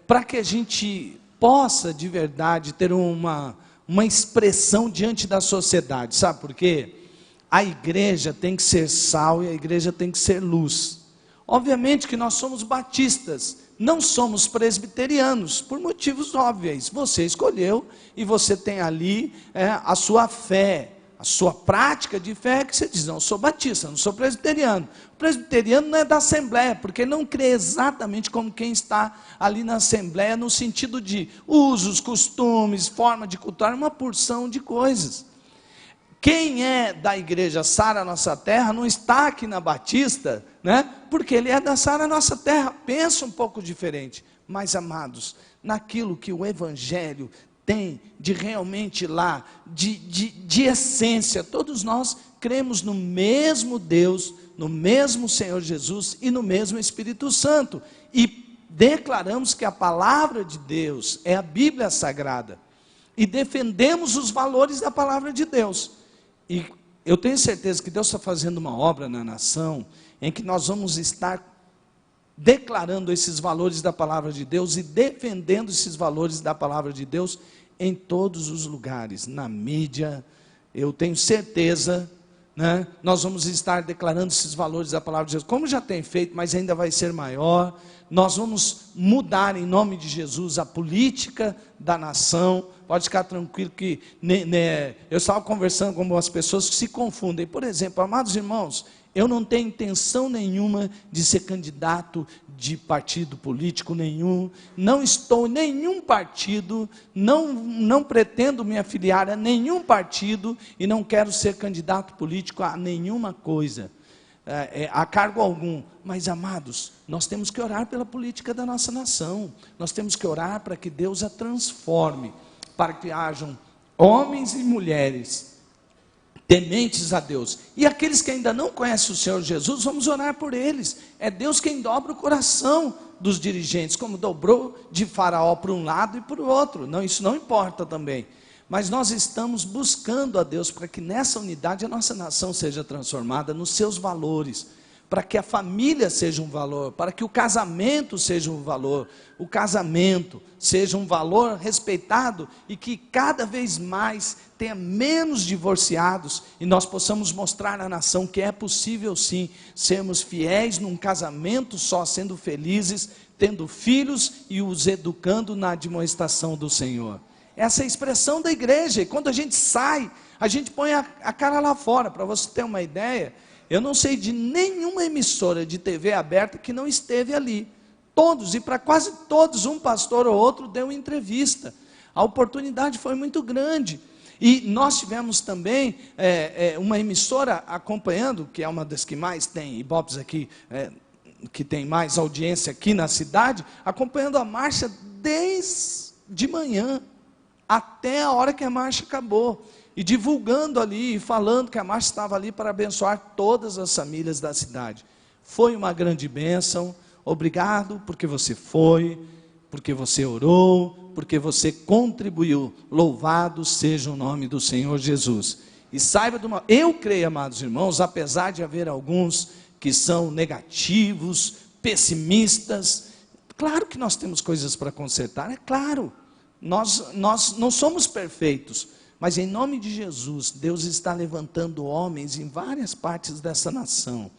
para que a gente possa de verdade ter uma expressão diante da sociedade. Sabe por quê? A igreja tem que ser sal e a igreja tem que ser luz. Obviamente que nós somos batistas, não somos presbiterianos, por motivos óbvios. Você escolheu e você tem ali a sua fé, a sua prática de fé, que você diz, não, eu sou batista, não sou presbiteriano. O presbiteriano não é da Assembleia, porque não crê exatamente como quem está ali na Assembleia, no sentido de usos, costumes, forma de cultuar, uma porção de coisas. Quem é da igreja Sara Nossa Terra não está aqui na Batista, né? Porque ele é da Sara Nossa Terra, pensa um pouco diferente. Mas, amados, naquilo que o Evangelho tem de realmente lá, de essência, todos nós cremos no mesmo Deus, no mesmo Senhor Jesus e no mesmo Espírito Santo. E declaramos que a palavra de Deus é a Bíblia Sagrada. E defendemos os valores da palavra de Deus. E eu tenho certeza que Deus está fazendo uma obra na nação, em que nós vamos estar declarando esses valores da palavra de Deus e defendendo esses valores da palavra de Deus em todos os lugares, na mídia, eu tenho certeza, né? Nós vamos estar declarando esses valores da palavra de Deus, como já tem feito, mas ainda vai ser maior. Nós vamos mudar em nome de Jesus a política da nação. Pode ficar tranquilo que eu estava conversando com algumas pessoas que se confundem. Por exemplo, amados irmãos, eu não tenho intenção nenhuma de ser candidato de partido político nenhum, não estou em nenhum partido, não pretendo me afiliar a nenhum partido e não quero ser candidato político a nenhuma coisa, a cargo algum. Mas, amados, nós temos que orar pela política da nossa nação, nós temos que orar para que Deus a transforme, para que hajam homens e mulheres tementes a Deus. E aqueles que ainda não conhecem o Senhor Jesus, vamos orar por eles. É Deus quem dobra o coração dos dirigentes, como dobrou de Faraó para um lado e para o outro. Não, isso não importa também. Mas nós estamos buscando a Deus para que nessa unidade a nossa nação seja transformada nos seus valores, para que a família seja um valor, para que o casamento seja um valor, o casamento seja um valor respeitado e que cada vez mais tenha menos divorciados e nós possamos mostrar à nação que é possível sim sermos fiéis num casamento só, sendo felizes, tendo filhos e os educando na admoestação do Senhor. Essa é a expressão da igreja, e quando a gente sai, a gente põe a cara lá fora. Para você ter uma ideia, eu não sei de nenhuma emissora de TV aberta que não esteve ali. Todos, e para quase todos, um pastor ou outro deu entrevista. A oportunidade foi muito grande. E nós tivemos também uma emissora acompanhando, que é uma das que mais tem Ibope aqui, que tem mais audiência aqui na cidade, acompanhando a marcha desde manhã até a hora que a marcha acabou. E divulgando ali, e falando que a marcha estava ali para abençoar todas as famílias da cidade. Foi uma grande bênção. Obrigado porque você foi, porque você orou, porque você contribuiu. Louvado seja o nome do Senhor Jesus. E saiba eu creio, amados irmãos, apesar de haver alguns que são negativos, pessimistas, claro que nós temos coisas para consertar, é claro. Nós não somos perfeitos, mas em nome de Jesus, Deus está levantando homens em várias partes dessa nação.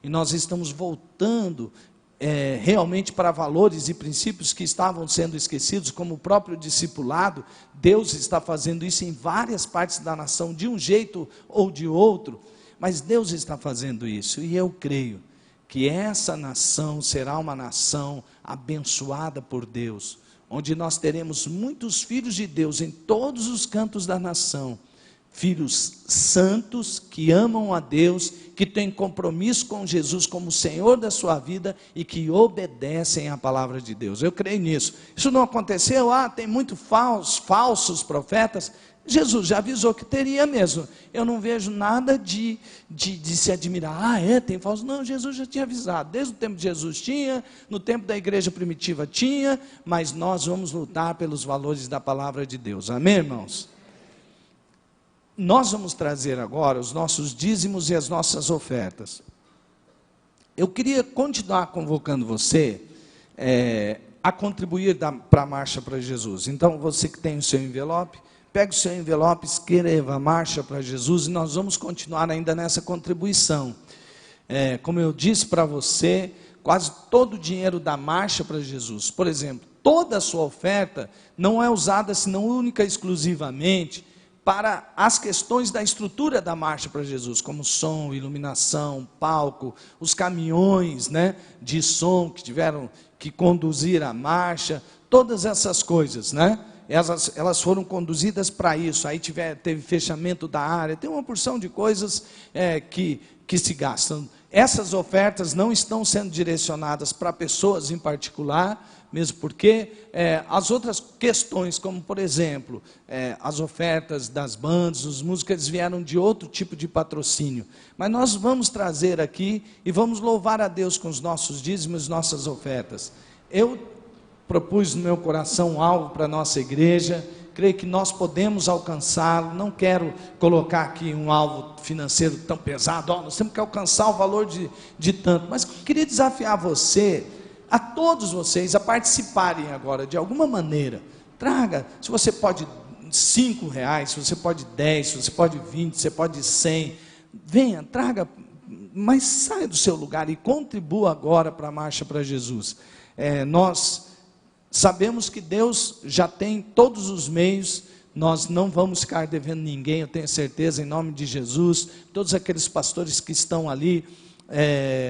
E nós estamos voltando realmente para valores e princípios que estavam sendo esquecidos, como o próprio discipulado. Deus está fazendo isso em várias partes da nação, de um jeito ou de outro. Mas Deus está fazendo isso, e eu creio que essa nação será uma nação abençoada por Deus, onde nós teremos muitos filhos de Deus em todos os cantos da nação, filhos santos que amam a Deus, que têm compromisso com Jesus como Senhor da sua vida e que obedecem à palavra de Deus. Eu creio nisso. Isso não aconteceu? Tem muito falsos profetas. Jesus já avisou que teria mesmo. Eu não vejo nada de se admirar. Tem falso. Não, Jesus já tinha avisado. Desde o tempo de Jesus tinha, no tempo da igreja primitiva tinha, mas nós vamos lutar pelos valores da palavra de Deus. Amém, irmãos? Nós vamos trazer agora os nossos dízimos e as nossas ofertas. Eu queria continuar convocando você a contribuir para a Marcha para Jesus. Então, você que tem o seu envelope, pegue o seu envelope, escreva Marcha para Jesus, e nós vamos continuar ainda nessa contribuição. Como eu disse para você, quase todo o dinheiro da Marcha para Jesus, por exemplo, toda a sua oferta não é usada senão única e exclusivamente para as questões da estrutura da Marcha para Jesus, como som, iluminação, palco, os caminhões, de som que tiveram que conduzir a marcha, todas essas coisas, elas foram conduzidas para isso. Aí teve fechamento da área, tem uma porção de coisas que se gastam. Essas ofertas não estão sendo direcionadas para pessoas em particular, mesmo porque as outras questões, como por exemplo, as ofertas das bandas, os músicos, eles vieram de outro tipo de patrocínio. Mas nós vamos trazer aqui e vamos louvar a Deus com os nossos dízimos e nossas ofertas. Eu propus no meu coração um alvo para a nossa igreja, creio que nós podemos alcançá-lo. Não quero colocar aqui um alvo financeiro tão pesado, nós temos que alcançar o valor de tanto, mas queria desafiar você, a todos vocês, a participarem agora de alguma maneira. Traga, se você pode R$5, se você pode 10, se você pode 20, se você pode 100, venha, traga, mas saia do seu lugar e contribua agora para a Marcha para Jesus. Nós sabemos que Deus já tem todos os meios, nós não vamos ficar devendo ninguém, eu tenho certeza, em nome de Jesus. Todos aqueles pastores que estão ali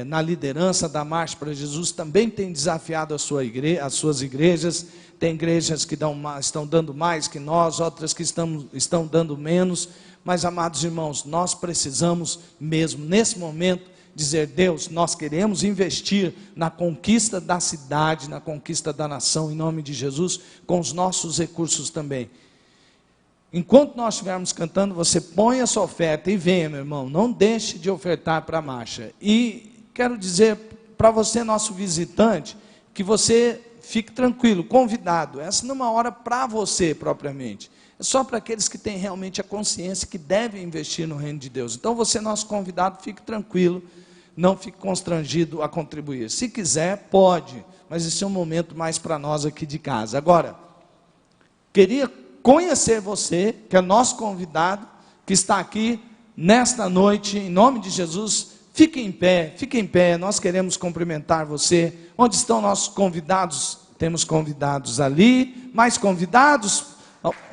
na liderança da Marcha para Jesus também têm desafiado as suas igrejas. Tem igrejas que estão dando mais que nós, outras que estão dando menos, mas, amados irmãos, nós precisamos mesmo, nesse momento, dizer: Deus, nós queremos investir na conquista da cidade, na conquista da nação, em nome de Jesus, com os nossos recursos também. Enquanto nós estivermos cantando, você põe a sua oferta e venha, meu irmão, não deixe de ofertar para a marcha. E quero dizer para você, nosso visitante, que você fique tranquilo, convidado. Essa não é uma hora para você propriamente, é só para aqueles que têm realmente a consciência que devem investir no reino de Deus. Então você, nosso convidado, fique tranquilo, não fique constrangido a contribuir. Se quiser, pode, mas esse é um momento mais para nós aqui de casa. Agora, queria conhecer você, que é nosso convidado, que está aqui nesta noite, em nome de Jesus. Fique em pé, nós queremos cumprimentar você. Onde estão nossos convidados? Temos convidados ali, mais convidados?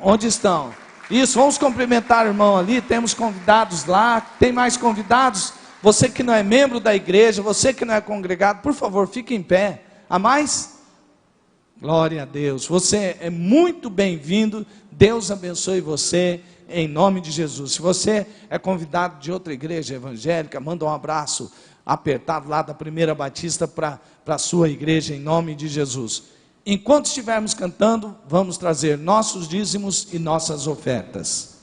Onde estão? Isso, vamos cumprimentar o irmão ali, temos convidados lá, tem mais convidados? Você que não é membro da igreja, você que não é congregado, por favor, fique em pé. Há mais? Glória a Deus, você é muito bem-vindo, Deus abençoe você, em nome de Jesus. Se você é convidado de outra igreja evangélica, manda um abraço apertado lá da Primeira Batista para a sua igreja, em nome de Jesus. Enquanto estivermos cantando, vamos trazer nossos dízimos e nossas ofertas.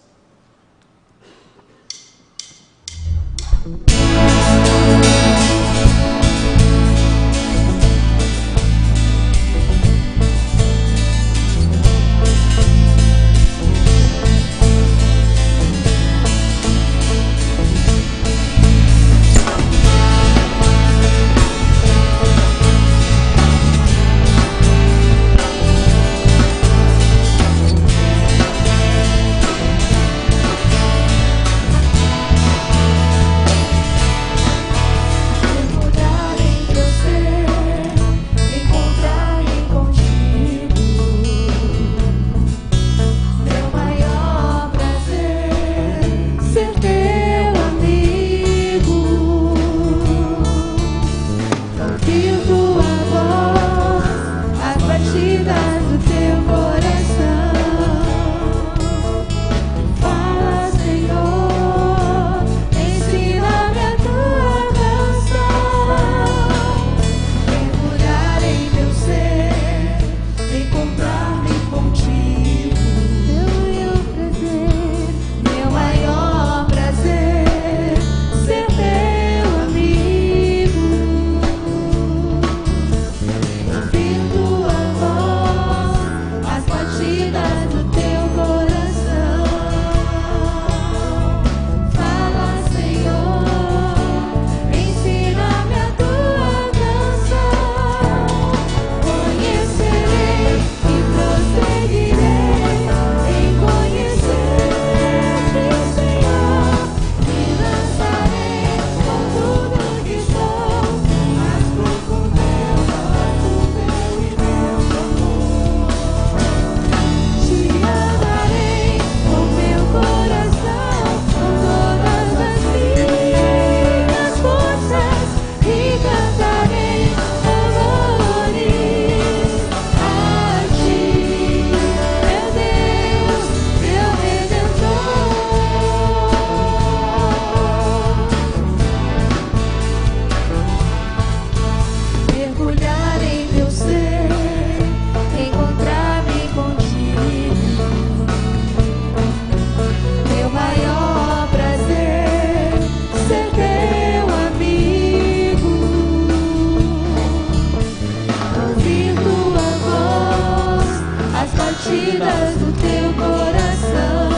batidas do teu coração.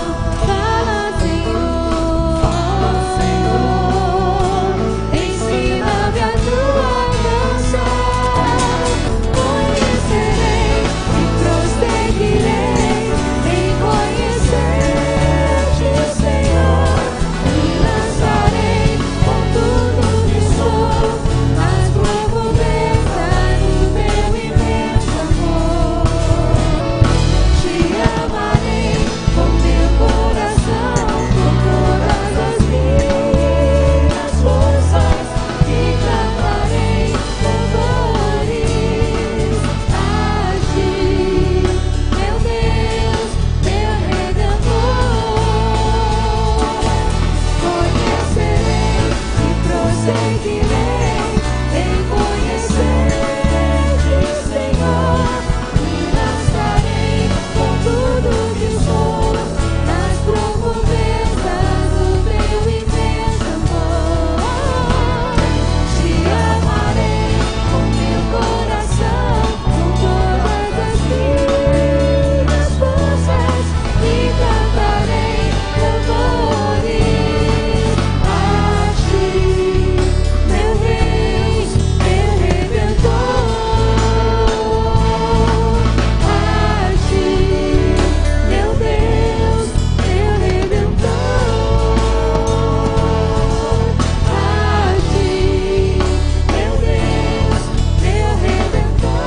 Fala, Senhor, ensina-me a tua canção. Conhecerei e prosseguirei em conhecer-te, Senhor. Me lançarei com tudo que sou nas profundas do teu imenso amor. Te amarei com meu coração, com todas as minhas forças, e cantarei louvores a ti, meu Deus, meu Redentor. Conhecerei e prosseguirei em conhecer-te, Senhor. Me lançarei com tudo que sou nas profundezas do teu imenso amor. Te amarei com meu coração, com todas as minhas forças, e cantarei louvores a ti, meu Deus, meu Redentor. A ti, meu Deus, meu Redentor. A ti, meu Deus, meu Redentor.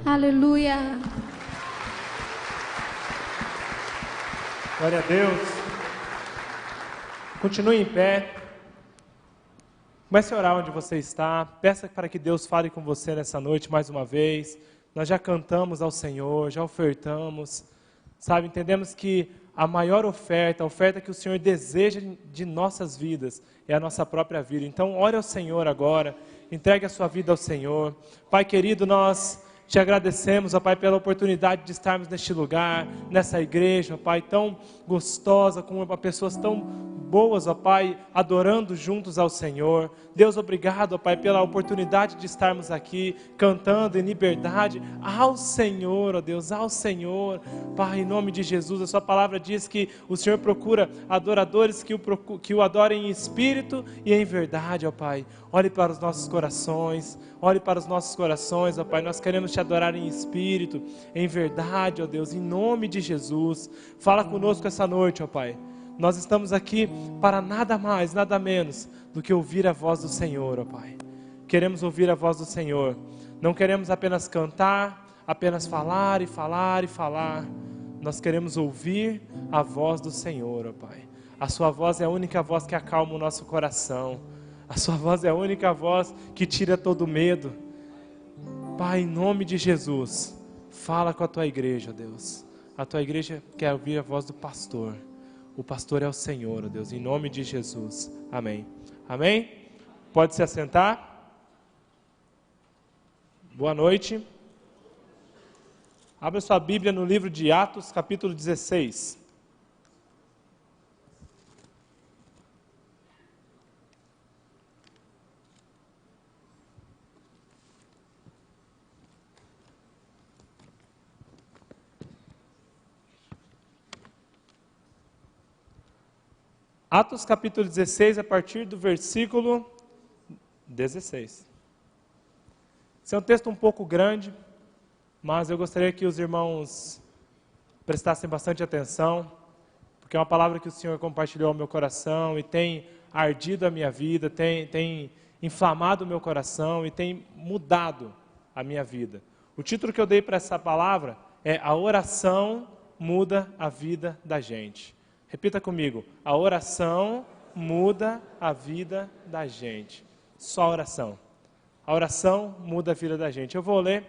Aleluia. Glória a Deus. Continue em pé. Comece a orar onde você está. Peça para que Deus fale com você nessa noite mais uma vez. Nós já cantamos ao Senhor, já ofertamos. Sabe, entendemos que a maior oferta, a oferta que o Senhor deseja de nossas vidas, é a nossa própria vida. Então, ore ao Senhor agora. Entregue a sua vida ao Senhor. Pai querido, nós te agradecemos, ó Pai, pela oportunidade de estarmos neste lugar, nessa igreja, ó Pai, tão gostosa, com pessoas tão boas, ó Pai, adorando juntos ao Senhor. Deus, obrigado, ó Pai, pela oportunidade de estarmos aqui, cantando em liberdade ao Senhor, ó Deus, ao Senhor. Pai, em nome de Jesus, a sua palavra diz que o Senhor procura adoradores que o adorem em espírito e em verdade, ó Pai. Olhe para os nossos corações, olhe para os nossos corações, ó Pai, nós queremos te adorar em espírito, em verdade, ó Deus, em nome de Jesus. Fala conosco essa noite, ó Pai. Nós estamos aqui para nada mais, nada menos do que ouvir a voz do Senhor, ó Pai. Queremos ouvir a voz do Senhor. Não queremos apenas cantar, apenas falar e falar e falar. Nós queremos ouvir a voz do Senhor, ó Pai. A sua voz é a única voz que acalma o nosso coração. A sua voz é a única voz que tira todo medo. Pai, em nome de Jesus, fala com a tua igreja, Deus. A tua igreja quer ouvir a voz do pastor. O pastor é o Senhor, ó Deus, em nome de Jesus. Amém. Amém? Pode se assentar. Boa noite. Abra sua Bíblia no livro de Atos, capítulo 16. Atos capítulo 16, a partir do versículo 16. Esse é um texto um pouco grande, mas eu gostaria que os irmãos prestassem bastante atenção, porque é uma palavra que o Senhor compartilhou ao meu coração e tem ardido a minha vida, tem inflamado o meu coração e tem mudado a minha vida. O título que eu dei para essa palavra é A Oração Muda a Vida da Gente. Repita comigo, a oração muda a vida da gente. Só a oração. A oração muda a vida da gente. Eu vou ler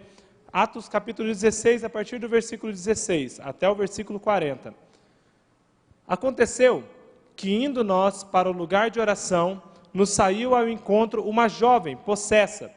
Atos capítulo 16, a partir do versículo 16 até o versículo 40. Aconteceu que, indo nós para o lugar de oração, nos saiu ao encontro uma jovem possessa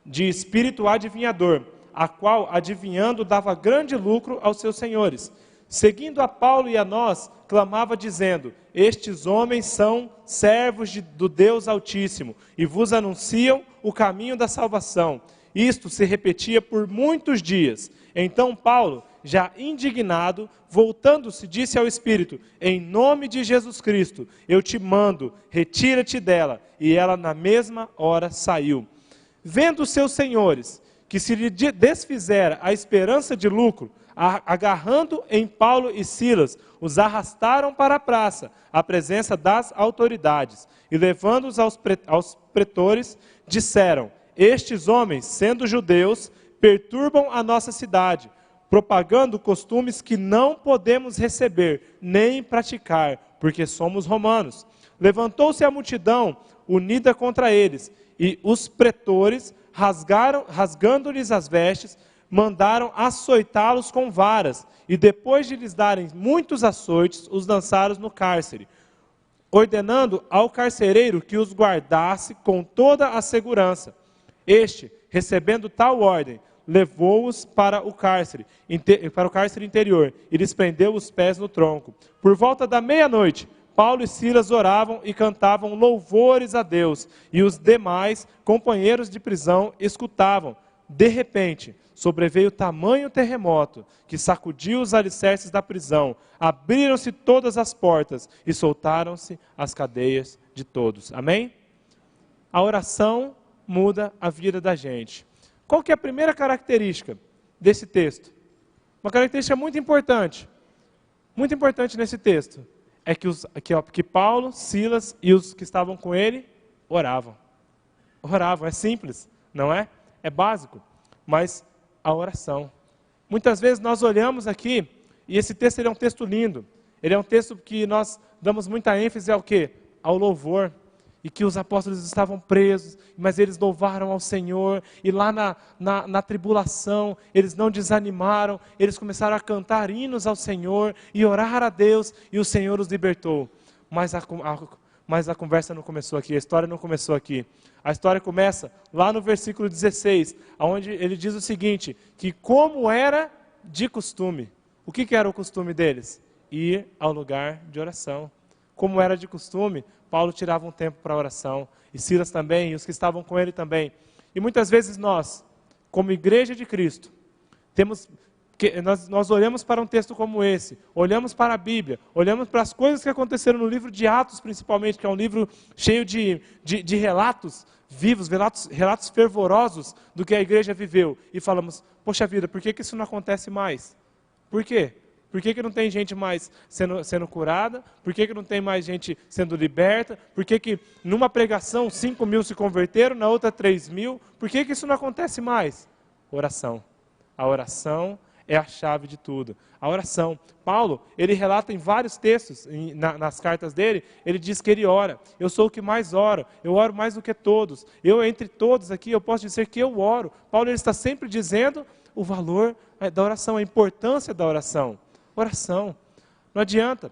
de espírito adivinhador, a qual, adivinhando, dava grande lucro aos seus senhores. Seguindo a Paulo e a nós, clamava dizendo: estes homens são servos do Deus Altíssimo e vos anunciam o caminho da salvação. Isto se repetia por muitos dias. Então Paulo, já indignado, voltando-se, disse ao Espírito: em nome de Jesus Cristo, eu te mando, retira-te dela. E ela na mesma hora saiu. Vendo os seus senhores que se lhe desfizera a esperança de lucro, agarrando em Paulo e Silas, os arrastaram para a praça, à presença das autoridades, e levando-os aos pretores, disseram: estes homens, sendo judeus, perturbam a nossa cidade, propagando costumes que não podemos receber, nem praticar, porque somos romanos. Levantou-se a multidão, unida contra eles, e os pretores, rasgando-lhes as vestes, mandaram açoitá-los com varas, e depois de lhes darem muitos açoites, os lançaram no cárcere, ordenando ao carcereiro que os guardasse com toda a segurança. Este, recebendo tal ordem, levou-os para o cárcere interior, e lhes prendeu os pés no tronco. Por volta da meia-noite, Paulo e Silas oravam e cantavam louvores a Deus, e os demais companheiros de prisão escutavam. De repente, sobreveio tamanho terremoto, que sacudiu os alicerces da prisão, abriram-se todas as portas, e soltaram-se as cadeias de todos. Amém? A oração muda a vida da gente. Qual que é a primeira característica desse texto? Uma característica muito importante nesse texto, é que Paulo, Silas e os que estavam com ele oravam. Oravam, é simples, não é? É básico, mas a oração. Muitas vezes nós olhamos aqui, e esse texto ele é um texto lindo, ele é um texto que nós damos muita ênfase ao quê? Ao louvor. E que os apóstolos estavam presos, mas eles louvaram ao Senhor, e lá na tribulação, eles não desanimaram, eles começaram a cantar hinos ao Senhor, e orar a Deus, e o Senhor os libertou. Mas a conversa não começou aqui, a história não começou aqui. A história começa lá no versículo 16, onde ele diz o seguinte, que como era de costume. O que era o costume deles? Ir ao lugar de oração. Como era de costume, Paulo tirava um tempo para a oração, e Silas também, e os que estavam com ele também. E muitas vezes nós, como igreja de Cristo, nós olhamos para um texto como esse, olhamos para a Bíblia, olhamos para as coisas que aconteceram no livro de Atos, principalmente, que é um livro cheio de relatos vivos, relatos fervorosos do que a igreja viveu, e falamos: poxa vida, por que isso não acontece mais? Por quê? Por que não tem gente mais sendo curada? Por que não tem mais gente sendo liberta? Por que numa pregação 5.000 se converteram, na outra 3.000? Por que isso não acontece mais? Oração. A oração é a chave de tudo. A oração. Paulo, ele relata em vários textos, nas cartas dele, ele diz que ele ora. Eu sou o que mais oro. Eu oro mais do que todos. Eu, entre todos aqui, eu posso dizer que eu oro. Paulo, ele está sempre dizendo o valor da oração, a importância da oração. Oração. Não adianta.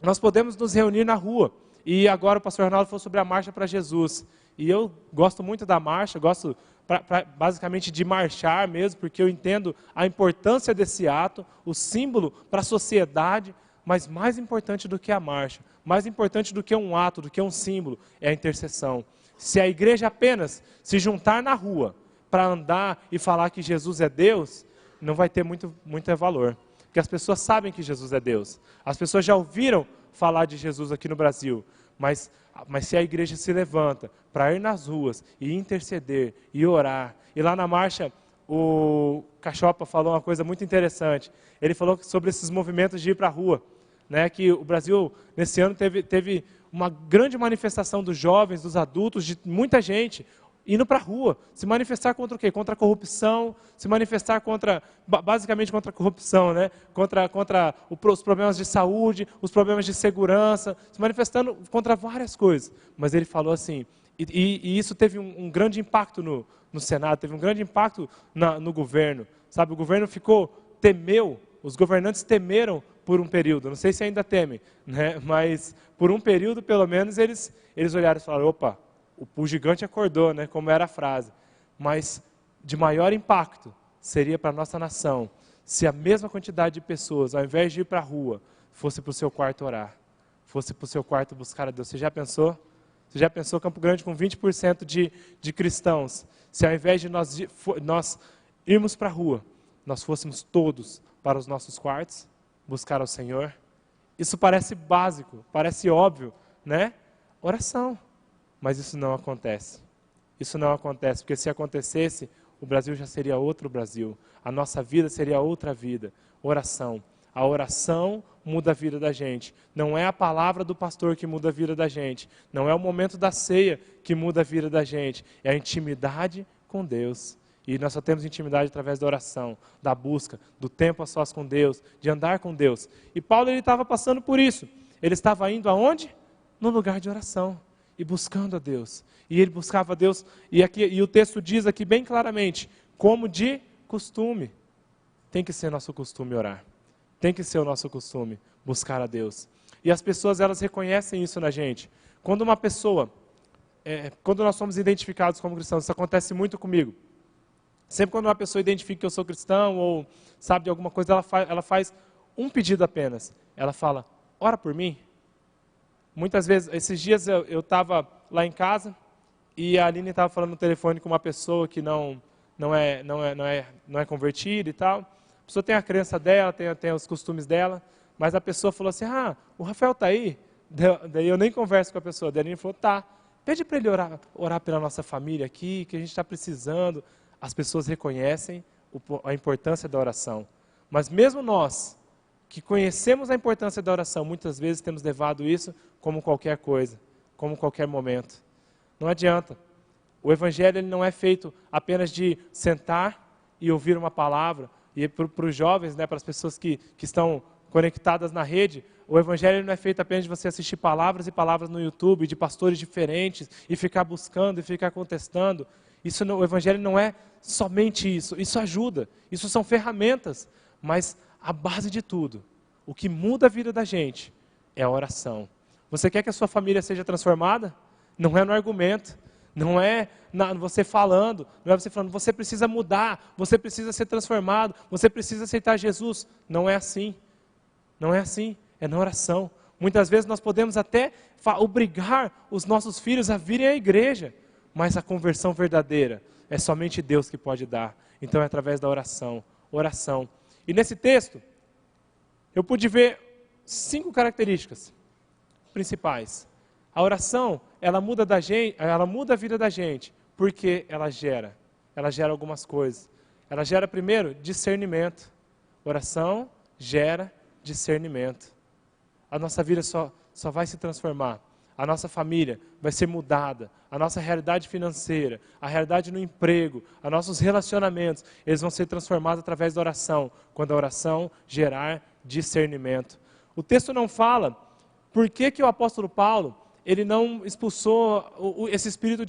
Nós podemos nos reunir na rua. E agora o pastor Ronaldo falou sobre a marcha para Jesus. E eu gosto muito da marcha, gosto basicamente de marchar mesmo, porque eu entendo a importância desse ato, o símbolo para a sociedade, mas mais importante do que a marcha, mais importante do que um ato, do que um símbolo, é a intercessão. Se a igreja apenas se juntar na rua para andar e falar que Jesus é Deus, não vai ter muito valor. Porque as pessoas sabem que Jesus é Deus. As pessoas já ouviram falar de Jesus aqui no Brasil. Mas se a igreja se levanta para ir nas ruas e interceder e orar. E lá na marcha, o Cachopa falou uma coisa muito interessante. Ele falou sobre esses movimentos de ir para a rua. Né, que o Brasil, nesse ano, teve uma grande manifestação dos jovens, dos adultos, de muita gente indo para a rua, se manifestar contra o quê? Contra a corrupção, se manifestar basicamente contra a corrupção, né? Contra os problemas de saúde, os problemas de segurança, se manifestando contra várias coisas. Mas ele falou assim, e isso teve um grande impacto no Senado, teve um grande impacto no governo, sabe? O governo temeu, os governantes temeram por um período, não sei se ainda temem, né? Mas por um período, pelo menos, eles olharam e falaram: opa, o gigante acordou, né? Como era a frase. Mas de maior impacto seria para a nossa nação se a mesma quantidade de pessoas, ao invés de ir para a rua, fosse para o seu quarto orar, fosse para o seu quarto buscar a Deus? Você já pensou? Você já pensou Campo Grande com 20% de cristãos? Se ao invés de nós irmos para a rua, nós fôssemos todos para os nossos quartos, buscar ao Senhor? Isso parece básico, parece óbvio, né? Oração. Mas isso não acontece. Isso não acontece, porque se acontecesse, o Brasil já seria outro Brasil. A nossa vida seria outra vida. Oração. A oração muda a vida da gente. Não é a palavra do pastor que muda a vida da gente. Não é o momento da ceia que muda a vida da gente. É a intimidade com Deus. E nós só temos intimidade através da oração, da busca, do tempo a sós com Deus, de andar com Deus. E Paulo estava passando por isso. Ele estava indo aonde? No lugar de oração e buscando a Deus. E ele buscava a Deus, e o texto diz aqui bem claramente, como de costume. Tem que ser nosso costume orar. Tem que ser o nosso costume buscar a Deus. E as pessoas, elas reconhecem isso na gente. Quando uma pessoa, quando nós somos identificados como cristãos, isso acontece muito comigo. Sempre quando uma pessoa identifica que eu sou cristão, ou sabe de alguma coisa, ela faz um pedido apenas. Ela fala, ora por mim. Muitas vezes, esses dias eu estava lá em casa, e a Aline estava falando no telefone com uma pessoa que não é convertida e tal. A pessoa tem a crença dela, tem os costumes dela, mas a pessoa falou assim, o Rafael está aí? Daí eu nem converso com a pessoa. Daí a Aline falou, tá, pede para ele orar pela nossa família aqui, que a gente está precisando. As pessoas reconhecem a importância da oração. Mas mesmo nós, que conhecemos a importância da oração, muitas vezes temos levado isso como qualquer coisa, como qualquer momento. Não adianta. O Evangelho ele não é feito apenas de sentar e ouvir uma palavra. E para os jovens, né, para as pessoas que estão conectadas na rede, o Evangelho não é feito apenas de você assistir palavras e palavras no YouTube, de pastores diferentes, e ficar buscando e ficar contestando. O Evangelho não é somente isso. Isso ajuda. Isso são ferramentas. Mas a base de tudo, o que muda a vida da gente, é a oração. Você quer que a sua família seja transformada? Não é no argumento, não é você falando, não é você falando, você precisa mudar, você precisa ser transformado, você precisa aceitar Jesus. Não é assim, não é assim, é na oração. Muitas vezes nós podemos até obrigar os nossos filhos a virem à igreja, mas a conversão verdadeira é somente Deus que pode dar. Então é através da oração, oração. E nesse texto, eu pude ver 5 características principais. A oração, ela muda a vida da gente, porque ela gera algumas coisas. Ela gera, primeiro, discernimento. Oração gera discernimento. A nossa vida só vai se transformar. A nossa família vai ser mudada. A nossa realidade financeira, a realidade no emprego, os nossos relacionamentos, eles vão ser transformados através da oração, quando a oração gerar discernimento. O texto não fala por que o apóstolo Paulo ele não expulsou esse espírito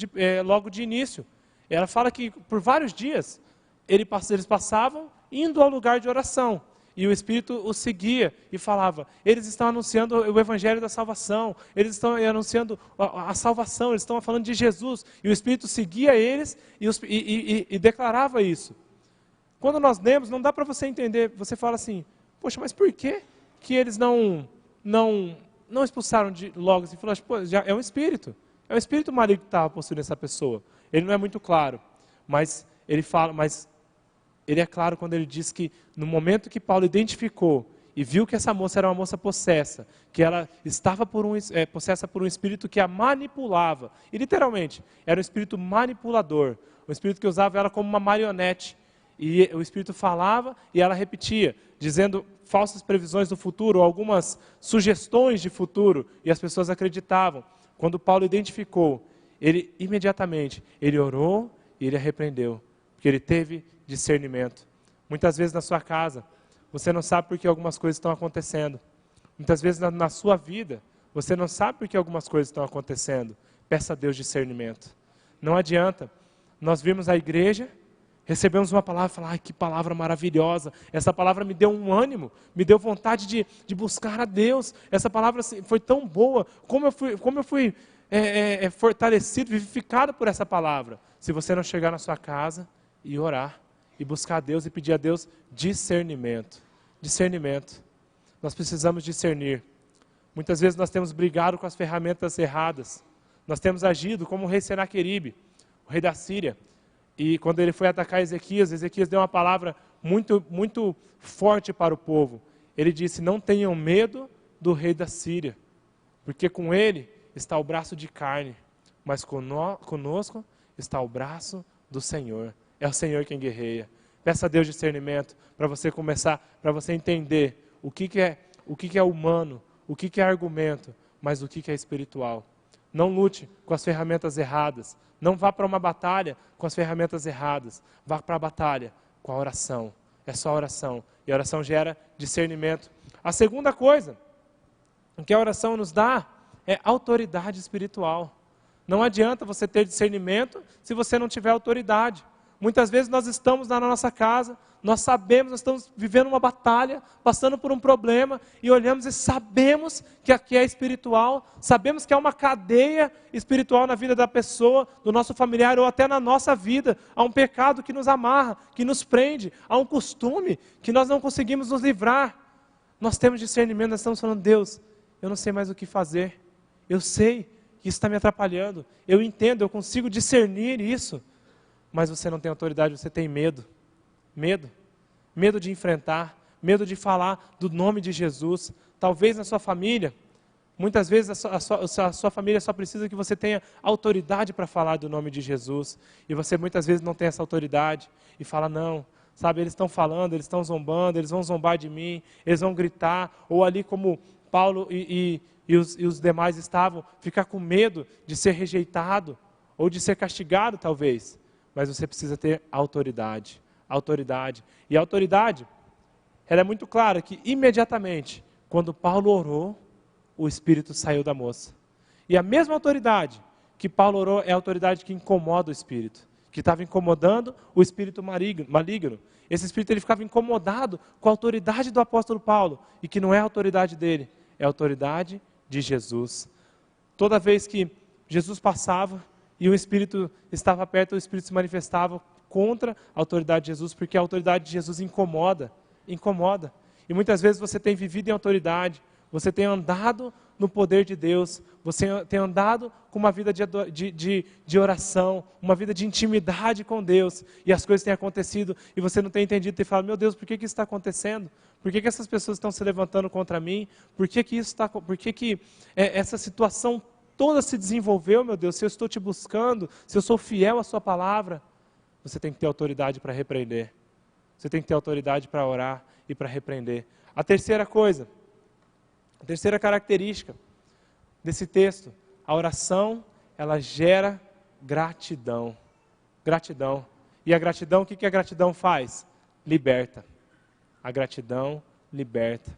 logo de início. Ela fala que por vários dias eles passavam indo ao lugar de oração. E o Espírito os seguia e falava, eles estão anunciando o Evangelho da salvação, eles estão anunciando a salvação, eles estão falando de Jesus. E o Espírito seguia eles e declarava isso. Quando nós lemos, não dá para você entender, você fala assim, poxa, mas por que eles não expulsaram logo? Você falou, pô, já é um espírito maligno que estava possuindo essa pessoa. Ele não é muito claro, mas ele fala, ele é claro quando ele diz que no momento que Paulo identificou e viu que essa moça era uma moça possessa, que ela estava possessa por um espírito que a manipulava, e literalmente era um espírito manipulador, um espírito que usava ela como uma marionete, e o espírito falava e ela repetia, dizendo falsas previsões do futuro, algumas sugestões de futuro, e as pessoas acreditavam. Quando Paulo identificou, ele imediatamente, ele orou e ele a repreendeu, porque ele teve discernimento. Muitas vezes na sua casa, você não sabe por que algumas coisas estão acontecendo. Muitas vezes na sua vida, você não sabe por que algumas coisas estão acontecendo. Peça a Deus discernimento. Não adianta. Nós vimos a igreja, recebemos uma palavra e falamos, ai, que palavra maravilhosa. Essa palavra me deu um ânimo, me deu vontade de buscar a Deus. Essa palavra foi tão boa. Como eu fui fortalecido, vivificado por essa palavra. Se você não chegar na sua casa e orar e buscar a Deus e pedir a Deus discernimento. Discernimento. Nós precisamos discernir. Muitas vezes nós temos brigado com as ferramentas erradas. Nós temos agido como o rei Senaqueribe, o rei da Síria. E quando ele foi atacar Ezequias, Ezequias deu uma palavra muito forte para o povo. Ele disse: não tenham medo do rei da Síria, porque com ele está o braço de carne, mas conosco está o braço do Senhor. É o Senhor quem guerreia. Peça a Deus discernimento para você começar, para você entender o que é humano, o que é argumento, mas o que é espiritual. Não lute com as ferramentas erradas. Não vá para uma batalha com as ferramentas erradas. Vá para a batalha com a oração. É só oração. E a oração gera discernimento. A segunda coisa que a oração nos dá é autoridade espiritual. Não adianta você ter discernimento se você não tiver autoridade. Muitas vezes nós estamos na nossa casa, nós sabemos, nós estamos vivendo uma batalha, passando por um problema, e olhamos e sabemos que aqui é espiritual, sabemos que há uma cadeia espiritual na vida da pessoa, do nosso familiar, ou até na nossa vida. Há um pecado que nos amarra, que nos prende, há um costume que nós não conseguimos nos livrar. Nós temos discernimento, nós estamos falando: Deus, eu não sei mais o que fazer, eu sei que isso está me atrapalhando, eu entendo, eu consigo discernir isso, mas você não tem autoridade, você tem medo. Medo de enfrentar, medo de falar do nome de Jesus. Talvez na sua família, muitas vezes a sua família só precisa que você tenha autoridade para falar do nome de Jesus, e você muitas vezes não tem essa autoridade, e fala: não, sabe, eles estão falando, eles estão zombando, eles vão zombar de mim, eles vão gritar, ou ali como Paulo e os demais estavam, ficar com medo de ser rejeitado, ou de ser castigado talvez. Mas você precisa ter autoridade. Autoridade. E a autoridade, ela é muito clara que imediatamente, quando Paulo orou, o Espírito saiu da moça. E a mesma autoridade que Paulo orou é a autoridade que incomoda o Espírito, que estava incomodando o Espírito maligno. Esse Espírito ele ficava incomodado com a autoridade do apóstolo Paulo, e que não é a autoridade dele, é a autoridade de Jesus. Toda vez que Jesus passava, e o Espírito estava perto, o Espírito se manifestava contra a autoridade de Jesus, porque a autoridade de Jesus incomoda. E muitas vezes você tem vivido em autoridade, você tem andado no poder de Deus, você tem andado com uma vida de oração, uma vida de intimidade com Deus, e as coisas têm acontecido, e você não tem entendido, e fala: meu Deus, por que isso está acontecendo? Por que essas pessoas estão se levantando contra mim? Por que essa situação toda se desenvolveu, meu Deus? Se eu estou te buscando, se eu sou fiel à sua palavra, você tem que ter autoridade para repreender. Você tem que ter autoridade para orar e para repreender. A terceira coisa, a terceira característica desse texto, a oração, ela gera gratidão. Gratidão. E a gratidão, o que a gratidão faz? Liberta. A gratidão liberta.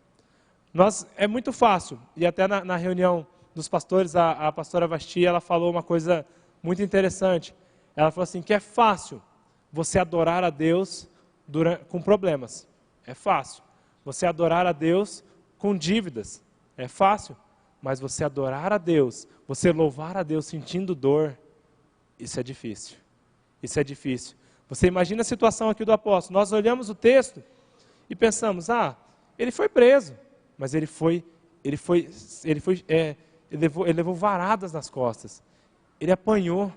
É muito fácil, e até na reunião dos pastores, a pastora Vasti, ela falou uma coisa muito interessante. Ela falou assim, que é fácil você adorar a Deus com problemas. É fácil. Você adorar a Deus com dívidas. É fácil. Mas você adorar a Deus, você louvar a Deus sentindo dor, isso é difícil. Isso é difícil. Você imagina a situação aqui do apóstolo. Nós olhamos o texto e pensamos, ele foi preso, mas ele levou varadas nas costas. Ele apanhou.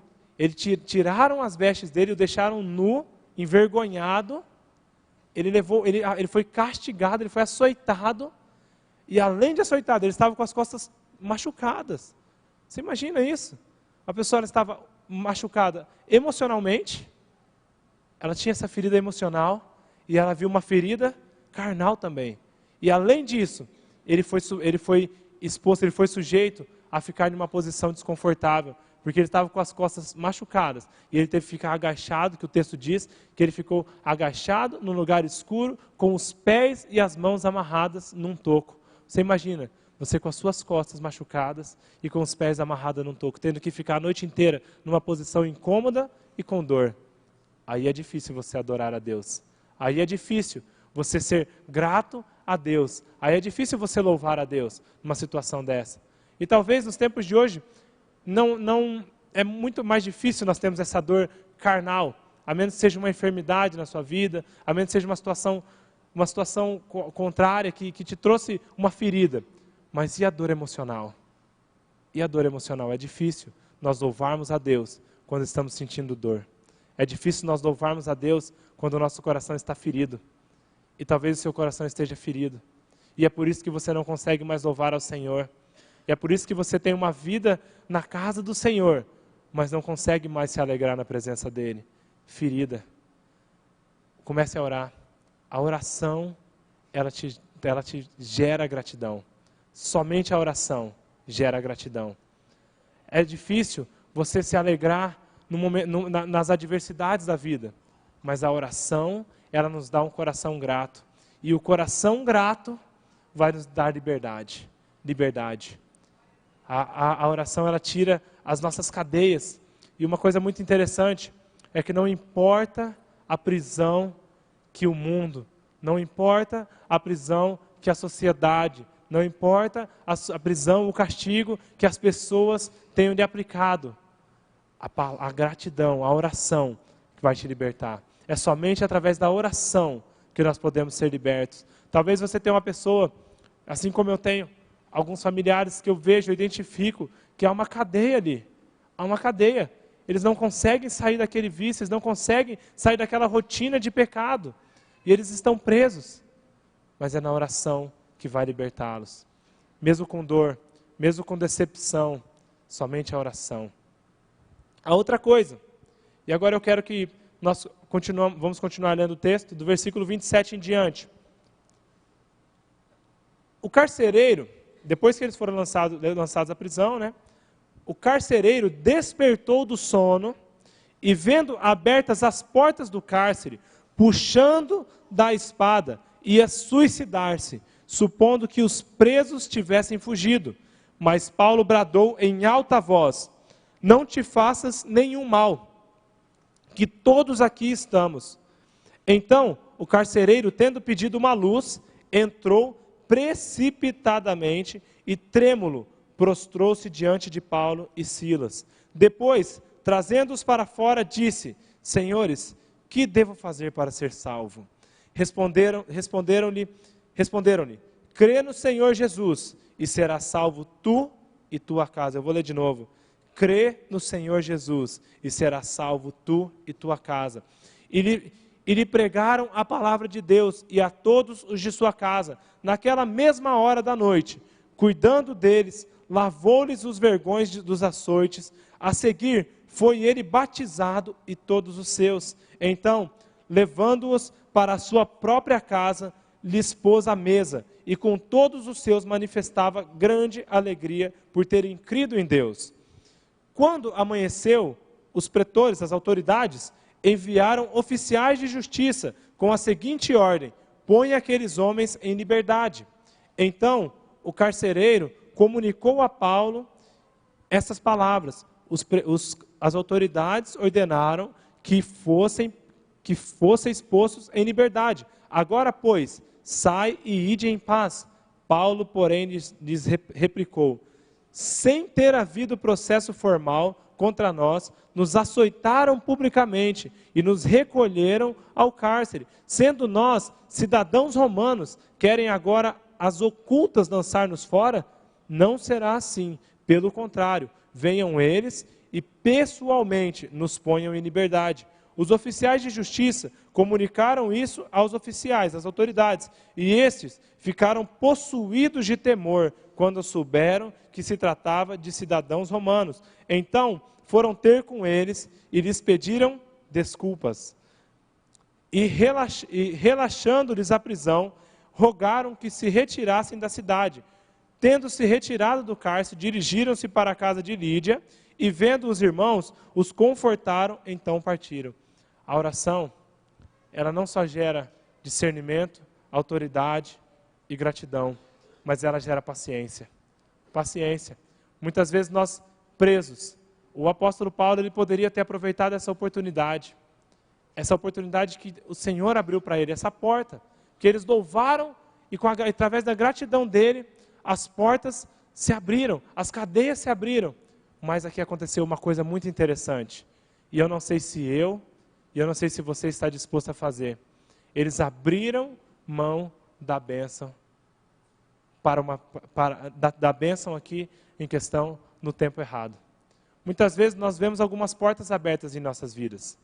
Tiraram as vestes dele, o deixaram nu, envergonhado. Ele foi castigado, ele foi açoitado. E além de açoitado, ele estava com as costas machucadas. Você imagina isso? A pessoa estava machucada emocionalmente. Ela tinha essa ferida emocional. E ela viu uma ferida carnal também. E além disso, ele foi exposto, ele foi sujeito a ficar em uma posição desconfortável, porque ele estava com as costas machucadas, e ele teve que ficar agachado, que o texto diz, que ele ficou agachado num lugar escuro, com os pés e as mãos amarradas num toco. Você imagina, você com as suas costas machucadas e com os pés amarrados num toco, tendo que ficar a noite inteira numa posição incômoda e com dor. Aí é difícil você adorar a Deus. Aí é difícil você ser grato a Deus. Aí é difícil você louvar a Deus numa situação dessa. E talvez nos tempos de hoje, não é muito mais difícil nós termos essa dor carnal. a menos que seja uma enfermidade na sua vida, a menos que seja uma situação contrária que te trouxe uma ferida. Mas e a dor emocional? E a dor emocional? É difícil nós louvarmos a Deus quando estamos sentindo dor. É difícil nós louvarmos a Deus quando o nosso coração está ferido. E talvez o seu coração esteja ferido. E é por isso que você não consegue mais louvar ao Senhor. E é por isso que você tem uma vida na casa do Senhor, mas não consegue mais se alegrar na presença dEle. Ferida. Comece a orar. A oração, ela te gera gratidão. Somente a oração gera gratidão. É difícil você se alegrar nas adversidades da vida, mas a oração, ela nos dá um coração grato. E o coração grato vai nos dar liberdade. Liberdade. A oração, ela tira as nossas cadeias. E uma coisa muito interessante é que não importa a prisão que o mundo, não importa a prisão que a sociedade, não importa a prisão, o castigo que as pessoas tenham lhe aplicado. A gratidão, a oração que vai te libertar. É somente através da oração que nós podemos ser libertos. Talvez você tenha uma pessoa, assim como eu tenho, alguns familiares que eu vejo, eu identifico, que há uma cadeia ali. Há uma cadeia. Eles não conseguem sair daquele vício, eles não conseguem sair daquela rotina de pecado. E eles estão presos. Mas é na oração que vai libertá-los. Mesmo com dor, mesmo com decepção, somente a oração. A outra coisa, e agora eu quero que nós vamos continuar lendo o texto, do versículo 27 em diante. O carcereiro, depois que eles foram lançados à prisão, né? O carcereiro despertou do sono e, vendo abertas as portas do cárcere, puxando da espada, ia suicidar-se, supondo que os presos tivessem fugido. Mas Paulo bradou em alta voz: não te faças nenhum mal, que todos aqui estamos. Então, o carcereiro, tendo pedido uma luz, entrou precipitadamente e, trêmulo, prostrou-se diante de Paulo e Silas. Depois, trazendo-os para fora, disse: senhores, que devo fazer para ser salvo? Responderam-lhe, crê no Senhor Jesus e serás salvo tu e tua casa. Eu vou ler de novo. Crê no Senhor Jesus e serás salvo tu e tua casa. E lhe pregaram a palavra de Deus e a todos os de sua casa. Naquela mesma hora da noite, cuidando deles, lavou-lhes os vergões dos açoites. A seguir, foi ele batizado e todos os seus. Então, levando-os para a sua própria casa, lhes pôs à mesa, e com todos os seus manifestava grande alegria por terem crido em Deus. Quando amanheceu, os pretores, as autoridades, enviaram oficiais de justiça com a seguinte ordem: põe aqueles homens em liberdade. Então, o carcereiro comunicou a Paulo essas palavras. As autoridades ordenaram que fossem expostos em liberdade. Agora, pois, sai e ide em paz. Paulo, porém, lhes replicou: sem ter havido processo formal contra nós, nos açoitaram publicamente e nos recolheram ao cárcere. Sendo nós cidadãos romanos, querem agora às ocultas lançar-nos fora? Não será assim. Pelo contrário, venham eles e pessoalmente nos ponham em liberdade. Os oficiais de justiça comunicaram isso aos oficiais, às autoridades, e estes ficaram possuídos de temor quando souberam que se tratava de cidadãos romanos. Então foram ter com eles e lhes pediram desculpas. E relaxando-lhes a prisão, rogaram que se retirassem da cidade. Tendo se retirado do cárcere, dirigiram-se para a casa de Lídia, e vendo os irmãos, os confortaram, então partiram. A oração, ela não só gera discernimento, autoridade e gratidão, mas ela gera paciência. Paciência. Muitas vezes nós presos, o apóstolo Paulo, ele poderia ter aproveitado essa oportunidade que o Senhor abriu para ele, essa porta, que eles louvaram e através da gratidão dele, as portas se abriram, as cadeias se abriram. Mas aqui aconteceu uma coisa muito interessante. E eu não sei se eu, e eu não sei se você está disposto a fazer. Eles abriram mão da bênção, da bênção aqui em questão no tempo errado. Muitas vezes nós vemos algumas portas abertas em nossas vidas.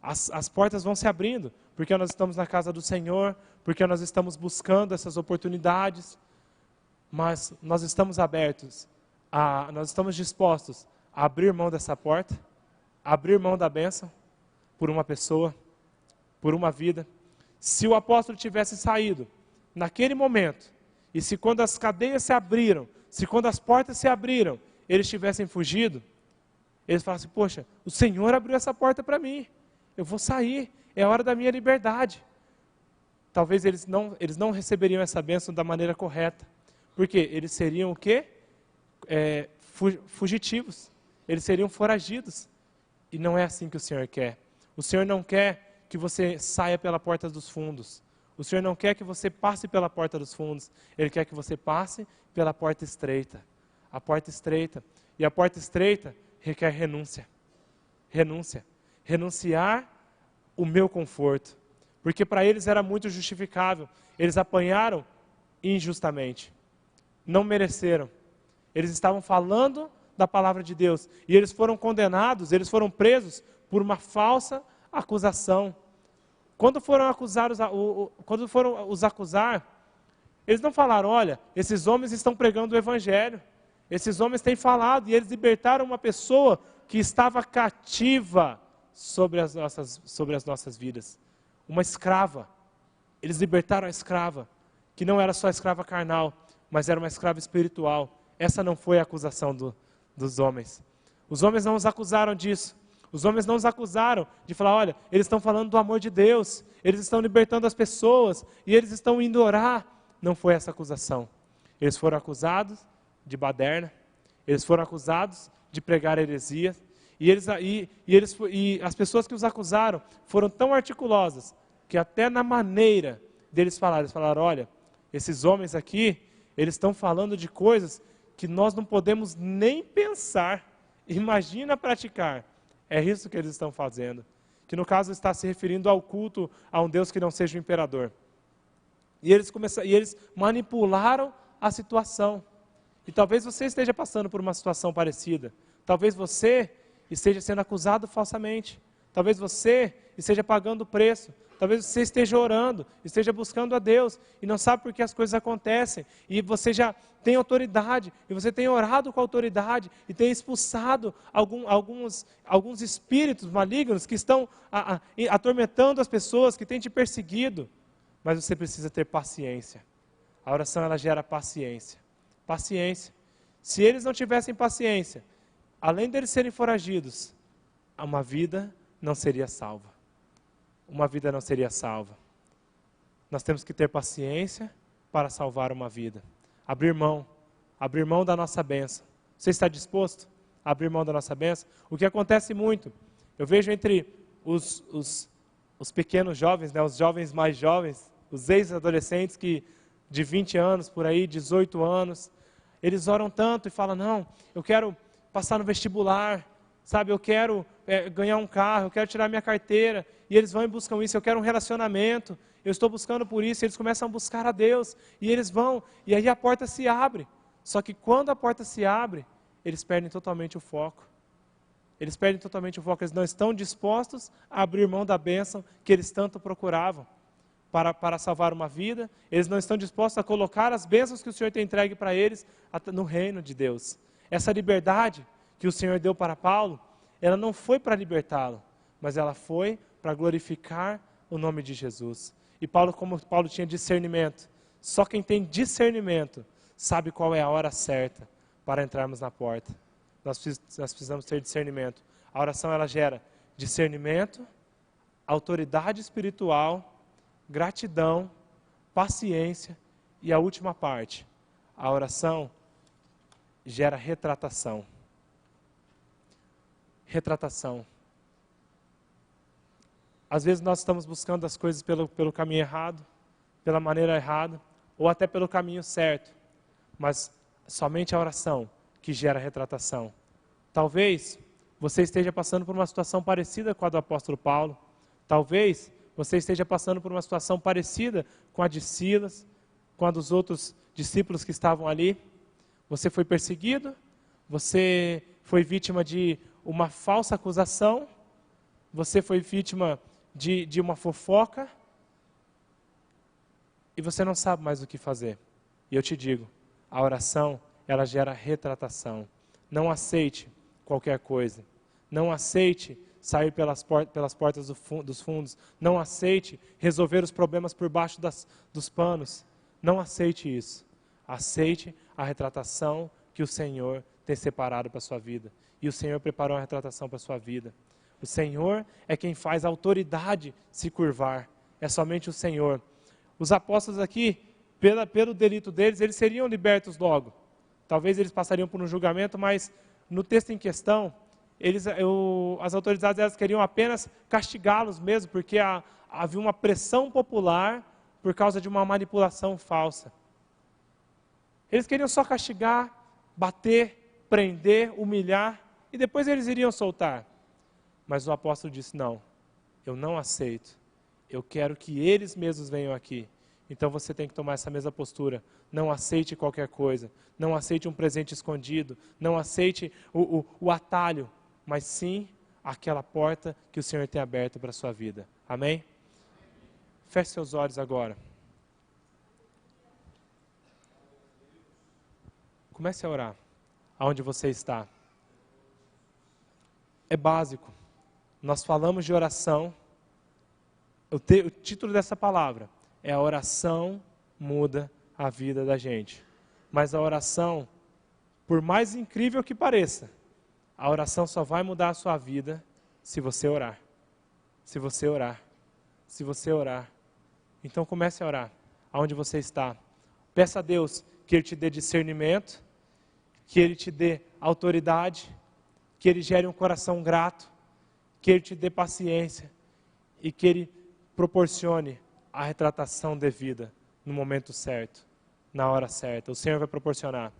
As portas vão se abrindo, porque nós estamos na casa do Senhor, porque nós estamos buscando essas oportunidades, mas nós estamos abertos, nós estamos dispostos a abrir mão dessa porta, abrir mão da bênção, por uma pessoa, por uma vida. Se o apóstolo tivesse saído naquele momento, e se quando as cadeias se abriram, se quando as portas se abriram, eles tivessem fugido, eles falassem, poxa, o Senhor abriu essa porta para mim, eu vou sair, é a hora da minha liberdade. Talvez eles não receberiam essa bênção da maneira correta, porque eles seriam o quê? Fugitivos, eles seriam foragidos, e não é assim que o Senhor quer. O Senhor não quer que você saia pela porta dos fundos. O Senhor não quer que você passe pela porta dos fundos. Ele quer que você passe pela porta estreita. A porta estreita. E a porta estreita requer renúncia. Renúncia. Renunciar o meu conforto. Porque para eles era muito justificável. Eles apanharam injustamente. Não mereceram. Eles estavam falando da palavra de Deus. E eles foram condenados, eles foram presos por uma falsa acusação. Quando foram os acusar, eles não falaram, olha, esses homens estão pregando o Evangelho, esses homens têm falado, e eles libertaram uma pessoa que estava cativa sobre as nossas vidas, uma escrava. Eles libertaram a escrava, que não era só escrava carnal, mas era uma escrava espiritual. Essa não foi a acusação dos homens. Os homens não os acusaram disso. Os homens não os acusaram de falar, olha, eles estão falando do amor de Deus, eles estão libertando as pessoas, e eles estão indo orar. Não foi essa acusação. Eles foram acusados de baderna, eles foram acusados de pregar heresias, e as pessoas que os acusaram foram tão articulosas, que até na maneira deles falar, eles falaram, olha, esses homens aqui, eles estão falando de coisas que nós não podemos nem pensar, imagina praticar. É isso que eles estão fazendo, que no caso está se referindo ao culto a um Deus que não seja o imperador. E eles manipularam a situação. E talvez você esteja passando por uma situação parecida. Talvez você esteja sendo acusado falsamente. Talvez você esteja pagando o preço. Talvez você esteja orando, esteja buscando a Deus e não sabe por que as coisas acontecem. E você já tem autoridade, e você tem orado com autoridade e tem expulsado alguns espíritos malignos que estão atormentando as pessoas, que têm te perseguido. Mas você precisa ter paciência. A oração, ela gera paciência. Paciência. Se eles não tivessem paciência, além deles serem foragidos, uma vida não seria salva. Uma vida não seria salva. Nós temos que ter paciência para salvar uma vida. Abrir mão da nossa bênção. Você está disposto a abrir mão da nossa bênção? O que acontece muito, eu vejo entre os pequenos jovens, né, os jovens mais jovens, os ex-adolescentes que de 20 anos, por aí, 18 anos, eles oram tanto e falam, não, eu quero passar no vestibular, sabe, eu quero ganhar um carro, eu quero tirar minha carteira, e eles vão e buscam isso, eu quero um relacionamento, eu estou buscando por isso, e eles começam a buscar a Deus, e eles vão, e aí a porta se abre, só que quando a porta se abre, eles perdem totalmente o foco. Eles perdem totalmente o foco, eles não estão dispostos a abrir mão da bênção que eles tanto procuravam para salvar uma vida, eles não estão dispostos a colocar as bênçãos que o Senhor tem entregue para eles no reino de Deus. Essa liberdade que o Senhor deu para Paulo, ela não foi para libertá-lo, mas ela foi para glorificar o nome de Jesus. E Paulo, como Paulo tinha discernimento, só quem tem discernimento sabe qual é a hora certa para entrarmos na porta. Nós precisamos ter discernimento. A oração, ela gera discernimento, autoridade espiritual, gratidão, paciência e a última parte, a oração gera retratação. Retratação. Às vezes nós estamos buscando as coisas pelo caminho errado, pela maneira errada, ou até pelo caminho certo, mas somente a oração que gera retratação. Talvez você esteja passando por uma situação parecida com a do apóstolo Paulo. Talvez você esteja passando por uma situação parecida com a de Silas, com a dos outros discípulos que estavam ali. Você foi perseguido, você foi vítima de uma falsa acusação, você foi vítima de uma fofoca, e você não sabe mais o que fazer. E eu te digo, a oração, ela gera retratação. Não aceite qualquer coisa. Não aceite sair pelas portas dos fundos. Não aceite resolver os problemas por baixo dos panos. Não aceite isso. Aceite a retratação que o Senhor tem separado para a sua vida. E o Senhor preparou a retratação para a sua vida. O Senhor é quem faz a autoridade se curvar. É somente o Senhor. Os apóstolos aqui, pelo delito deles, eles seriam libertos logo. Talvez eles passariam por um julgamento, mas no texto em questão, as autoridades elas queriam apenas castigá-los mesmo, porque havia uma pressão popular por causa de uma manipulação falsa. Eles queriam só castigar, bater, prender, humilhar, e depois eles iriam soltar. Mas o apóstolo disse, não, eu não aceito. Eu quero que eles mesmos venham aqui. Então você tem que tomar essa mesma postura. Não aceite qualquer coisa. Não aceite um presente escondido. Não aceite o atalho. Mas sim aquela porta que o Senhor tem aberta para a sua vida. Amém? Feche seus olhos agora. Comece a orar. Aonde você está. É básico. Nós falamos de oração. O título dessa palavra é a oração muda a vida da gente. Mas a oração, por mais incrível que pareça, a oração só vai mudar a sua vida se você orar. Se você orar. Se você orar. Então comece a orar. Aonde você está. Peça a Deus que Ele te dê discernimento, que Ele te dê autoridade, que Ele gere um coração grato, que Ele te dê paciência e que Ele proporcione a retratação devida no momento certo, na hora certa. O Senhor vai proporcionar.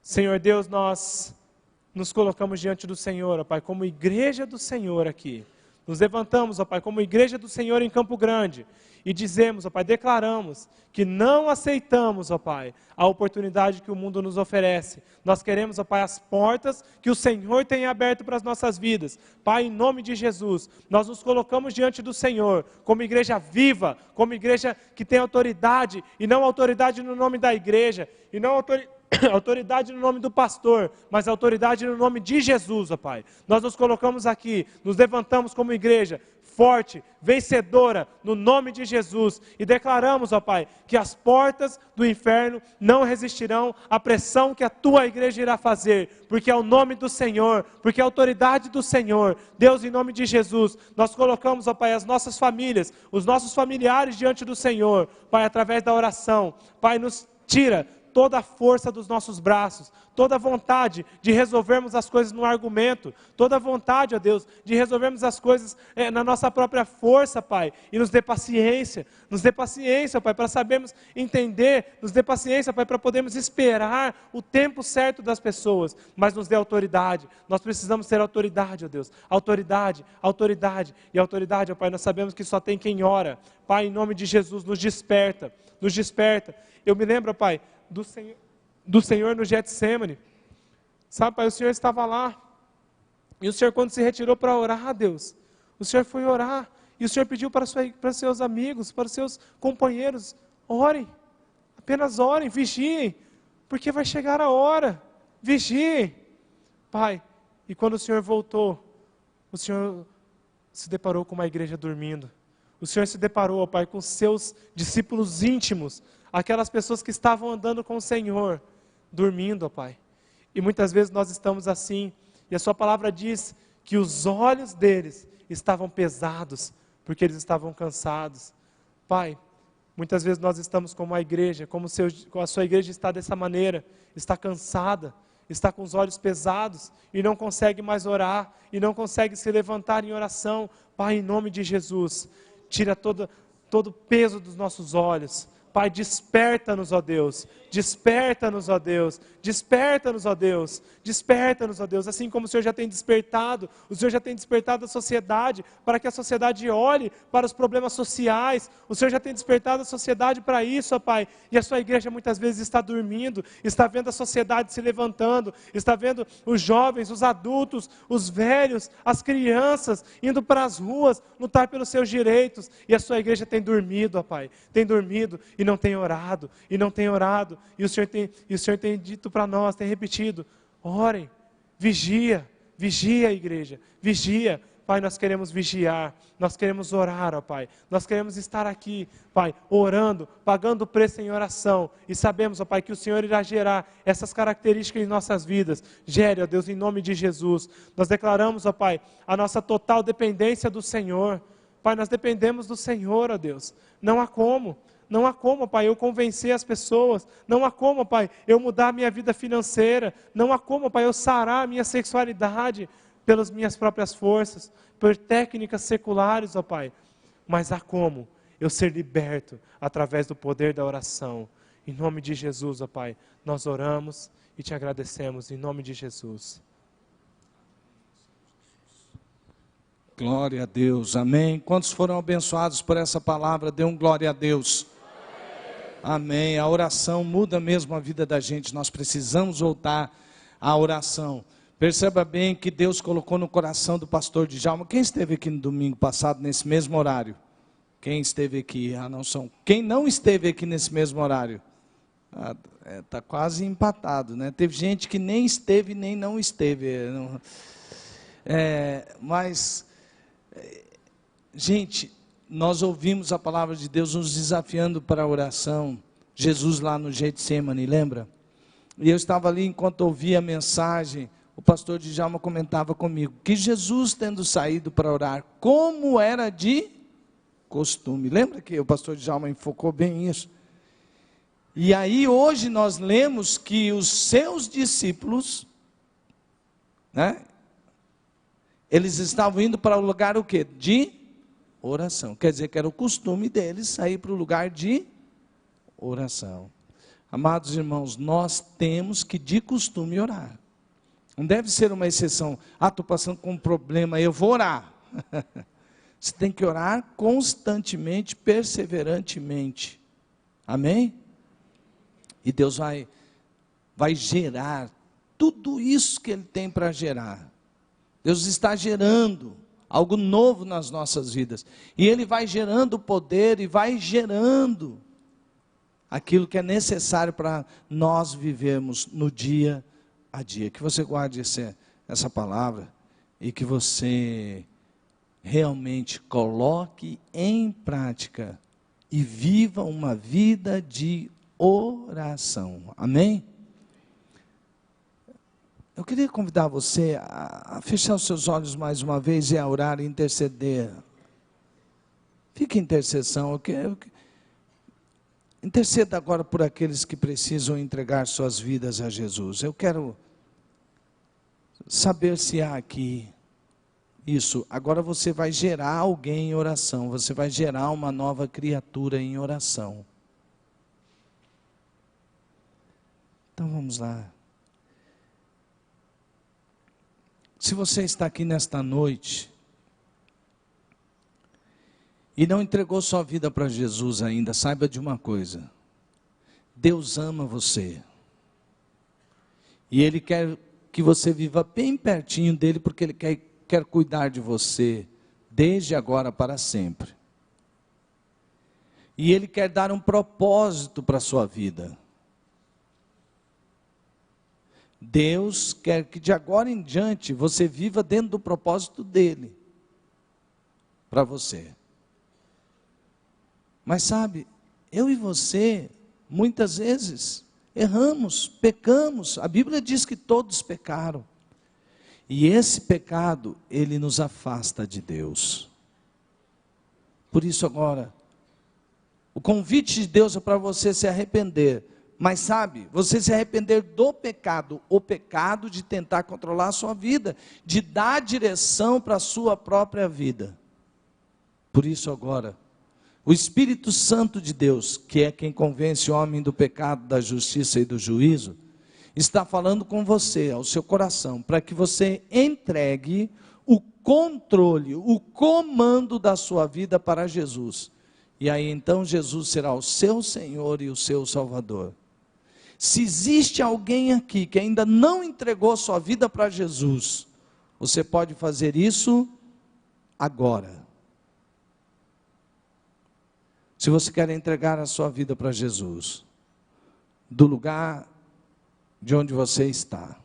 Senhor Deus, nós nos colocamos diante do Senhor, ó Pai, como igreja do Senhor aqui. Nos levantamos, ó Pai, como igreja do Senhor em Campo Grande e dizemos, ó Pai, declaramos que não aceitamos, ó Pai, a oportunidade que o mundo nos oferece. Nós queremos, ó Pai, as portas que o Senhor tem aberto para as nossas vidas. Pai, em nome de Jesus, nós nos colocamos diante do Senhor como igreja viva, como igreja que tem autoridade, e não autoridade no nome da igreja, e não autoridade no nome do pastor, mas autoridade no nome de Jesus, ó Pai. Nós nos colocamos aqui, nos levantamos como igreja, forte, vencedora, no nome de Jesus, e declaramos, ó Pai, que as portas do inferno não resistirão à pressão que a Tua igreja irá fazer, porque é o nome do Senhor, porque é a autoridade do Senhor. Deus, em nome de Jesus, nós colocamos, ó Pai, as nossas famílias, os nossos familiares diante do Senhor, Pai, através da oração. Pai, nos tira toda a força dos nossos braços, toda a vontade de resolvermos as coisas no argumento, toda a vontade, ó Deus, de resolvermos as coisas na nossa própria força, Pai, e nos dê paciência, Pai, para sabermos entender, nos dê paciência, Pai, para podermos esperar o tempo certo das pessoas, mas nos dê autoridade. Nós precisamos ter autoridade, ó Deus, autoridade, e autoridade, ó Pai, nós sabemos que só tem quem ora. Pai, em nome de Jesus, nos desperta. Eu me lembro, Pai, do Senhor no Getsemane. Sabe, Pai, o Senhor estava lá. E o Senhor, quando se retirou para orar, Deus, o Senhor foi orar. E o Senhor pediu para seus amigos, para os seus companheiros, orem. Apenas orem, vigiem. Porque vai chegar a hora. Vigiem. Pai, e quando o Senhor voltou, o Senhor se deparou com uma igreja dormindo. O Senhor se deparou, Pai, com seus discípulos íntimos, aquelas pessoas que estavam andando com o Senhor, dormindo, ó Pai. E muitas vezes nós estamos assim, e a Sua palavra diz que os olhos deles estavam pesados, porque eles estavam cansados. Pai, muitas vezes nós estamos como a igreja, como a Sua igreja está dessa maneira, está cansada, está com os olhos pesados, e não consegue mais orar, e não consegue se levantar em oração. Pai, em nome de Jesus, tira todo o peso dos nossos olhos. Pai, desperta-nos, ó Deus. Desperta-nos, ó Deus. Desperta-nos, ó Deus. Desperta-nos, ó Deus. Assim como o Senhor já tem despertado, o Senhor já tem despertado a sociedade, para que a sociedade olhe para os problemas sociais. O Senhor já tem despertado a sociedade para isso, ó Pai. E a sua igreja muitas vezes está dormindo, está vendo a sociedade se levantando, está vendo os jovens, os adultos, os velhos, as crianças, indo para as ruas, lutar pelos seus direitos. E a sua igreja tem dormido, ó Pai. Tem dormido e não tem orado, e não tem orado. E o Senhor tem dito para nós, tem repetido: orem, vigia, igreja, vigia. Pai, nós queremos vigiar, nós queremos orar, ó Pai. Nós queremos estar aqui, Pai, orando, pagando o preço em oração. E sabemos, ó Pai, que o Senhor irá gerar essas características em nossas vidas. Gere, ó Deus, em nome de Jesus. Nós declaramos, ó Pai, a nossa total dependência do Senhor. Pai, nós dependemos do Senhor, ó Deus. Não há como, Pai, eu convencer as pessoas. Não há como, Pai, eu mudar a minha vida financeira. Não há como, Pai, eu sarar a minha sexualidade pelas minhas próprias forças, por técnicas seculares, ó Pai. Mas há como eu ser liberto através do poder da oração. Em nome de Jesus, ó Pai, nós oramos e te agradecemos, em nome de Jesus. Glória a Deus, amém. Quantos foram abençoados por essa palavra? Dê um glória a Deus. Amém. A oração muda mesmo a vida da gente. Nós precisamos voltar à oração. Perceba bem que Deus colocou no coração do pastor Djalma. Quem esteve aqui no domingo passado, nesse mesmo horário? Quem esteve aqui? Quem não esteve aqui nesse mesmo horário? Está quase empatado, né? Teve gente que nem esteve, nem não esteve. Gente, nós ouvimos a palavra de Deus nos desafiando para a oração. Jesus lá no Getsemane, lembra? E eu estava ali enquanto ouvia a mensagem. O pastor Djalma comentava comigo que Jesus, tendo saído para orar, como era de costume. Lembra que o pastor Djalma enfocou bem isso? E aí hoje nós lemos que os seus discípulos, né, eles estavam indo para o lugar o quê? De oração. Quer dizer que era o costume deles sair para o lugar de oração. Amados irmãos, nós temos que de costume orar. Não deve ser uma exceção. Estou passando com um problema, eu vou orar. Você tem que orar constantemente, perseverantemente. Amém? E Deus vai gerar tudo isso que Ele tem para gerar. Deus está gerando algo novo nas nossas vidas. E Ele vai gerando poder e vai gerando aquilo que é necessário para nós vivermos no dia a dia. Que você guarde essa palavra e que você realmente coloque em prática e viva uma vida de oração. Amém? Eu queria convidar você a fechar os seus olhos mais uma vez e a orar e interceder. Fique em intercessão. Interceda agora por aqueles que precisam entregar suas vidas a Jesus. Eu quero saber se há aqui isso. Agora você vai gerar alguém em oração. Você vai gerar uma nova criatura em oração. Então vamos lá. Se você está aqui nesta noite e não entregou sua vida para Jesus ainda, saiba de uma coisa: Deus ama você. E Ele quer que você viva bem pertinho dEle, porque Ele quer cuidar de você, desde agora para sempre. E Ele quer dar um propósito para a sua vida. Deus quer que de agora em diante você viva dentro do propósito dEle, para você. Mas sabe, eu e você, muitas vezes, erramos, pecamos. A Bíblia diz que todos pecaram. E esse pecado, ele nos afasta de Deus. Por isso agora, o convite de Deus é para você se arrepender. Mas sabe, você se arrepender do pecado, o pecado de tentar controlar a sua vida, de dar direção para a sua própria vida. Por isso agora, O Espírito Santo de Deus, que é quem convence o homem do pecado, da justiça e do juízo, está falando com você, ao seu coração, para que você entregue o controle, o comando da sua vida para Jesus. E aí então Jesus será o seu Senhor e o seu Salvador. Se existe alguém aqui que ainda não entregou sua vida para Jesus, você pode fazer isso agora. Se você quer entregar a sua vida para Jesus, do lugar de onde você está,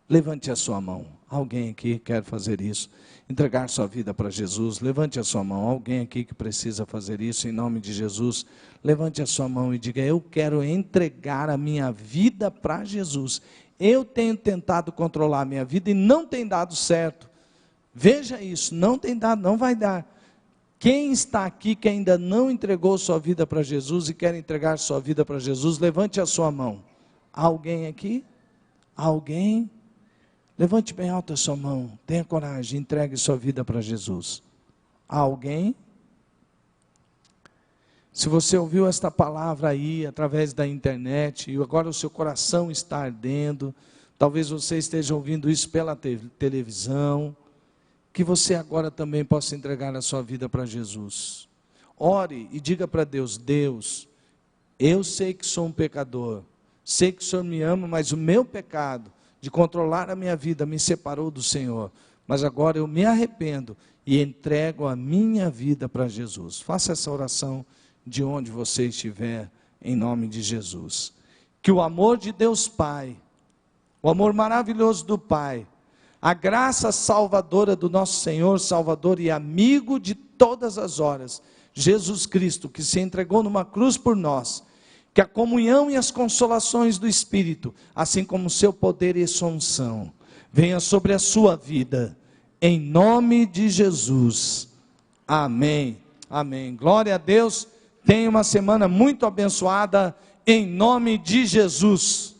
levante a sua mão. Alguém aqui quer fazer isso? Entregar sua vida para Jesus? Levante a sua mão. Alguém aqui que precisa fazer isso em nome de Jesus? Levante a sua mão e diga: eu quero entregar a minha vida para Jesus. Eu tenho tentado controlar a minha vida e não tem dado certo. Veja isso, não tem dado, não vai dar. Quem está aqui que ainda não entregou sua vida para Jesus e quer entregar sua vida para Jesus, levante a sua mão. Alguém aqui? Alguém? Levante bem alto a sua mão. Tenha coragem, entregue sua vida para Jesus. Alguém? Se você ouviu esta palavra aí através da internet e agora o seu coração está ardendo, talvez você esteja ouvindo isso pela televisão, que você agora também possa entregar a sua vida para Jesus. Ore e diga para Deus: Deus, eu sei que sou um pecador, sei que o Senhor me ama, mas o meu pecado de controlar a minha vida me separou do Senhor. Mas agora eu me arrependo e entrego a minha vida para Jesus. Faça essa oração de onde você estiver, em nome de Jesus. Que o amor de Deus Pai, o amor maravilhoso do Pai, a graça salvadora do nosso Senhor, Salvador e amigo de todas as horas, Jesus Cristo, que se entregou numa cruz por nós, que a comunhão e as consolações do Espírito, assim como o seu poder e sua unção, venha sobre a sua vida, em nome de Jesus. Amém. Amém. Glória a Deus. Tenha uma semana muito abençoada, em nome de Jesus.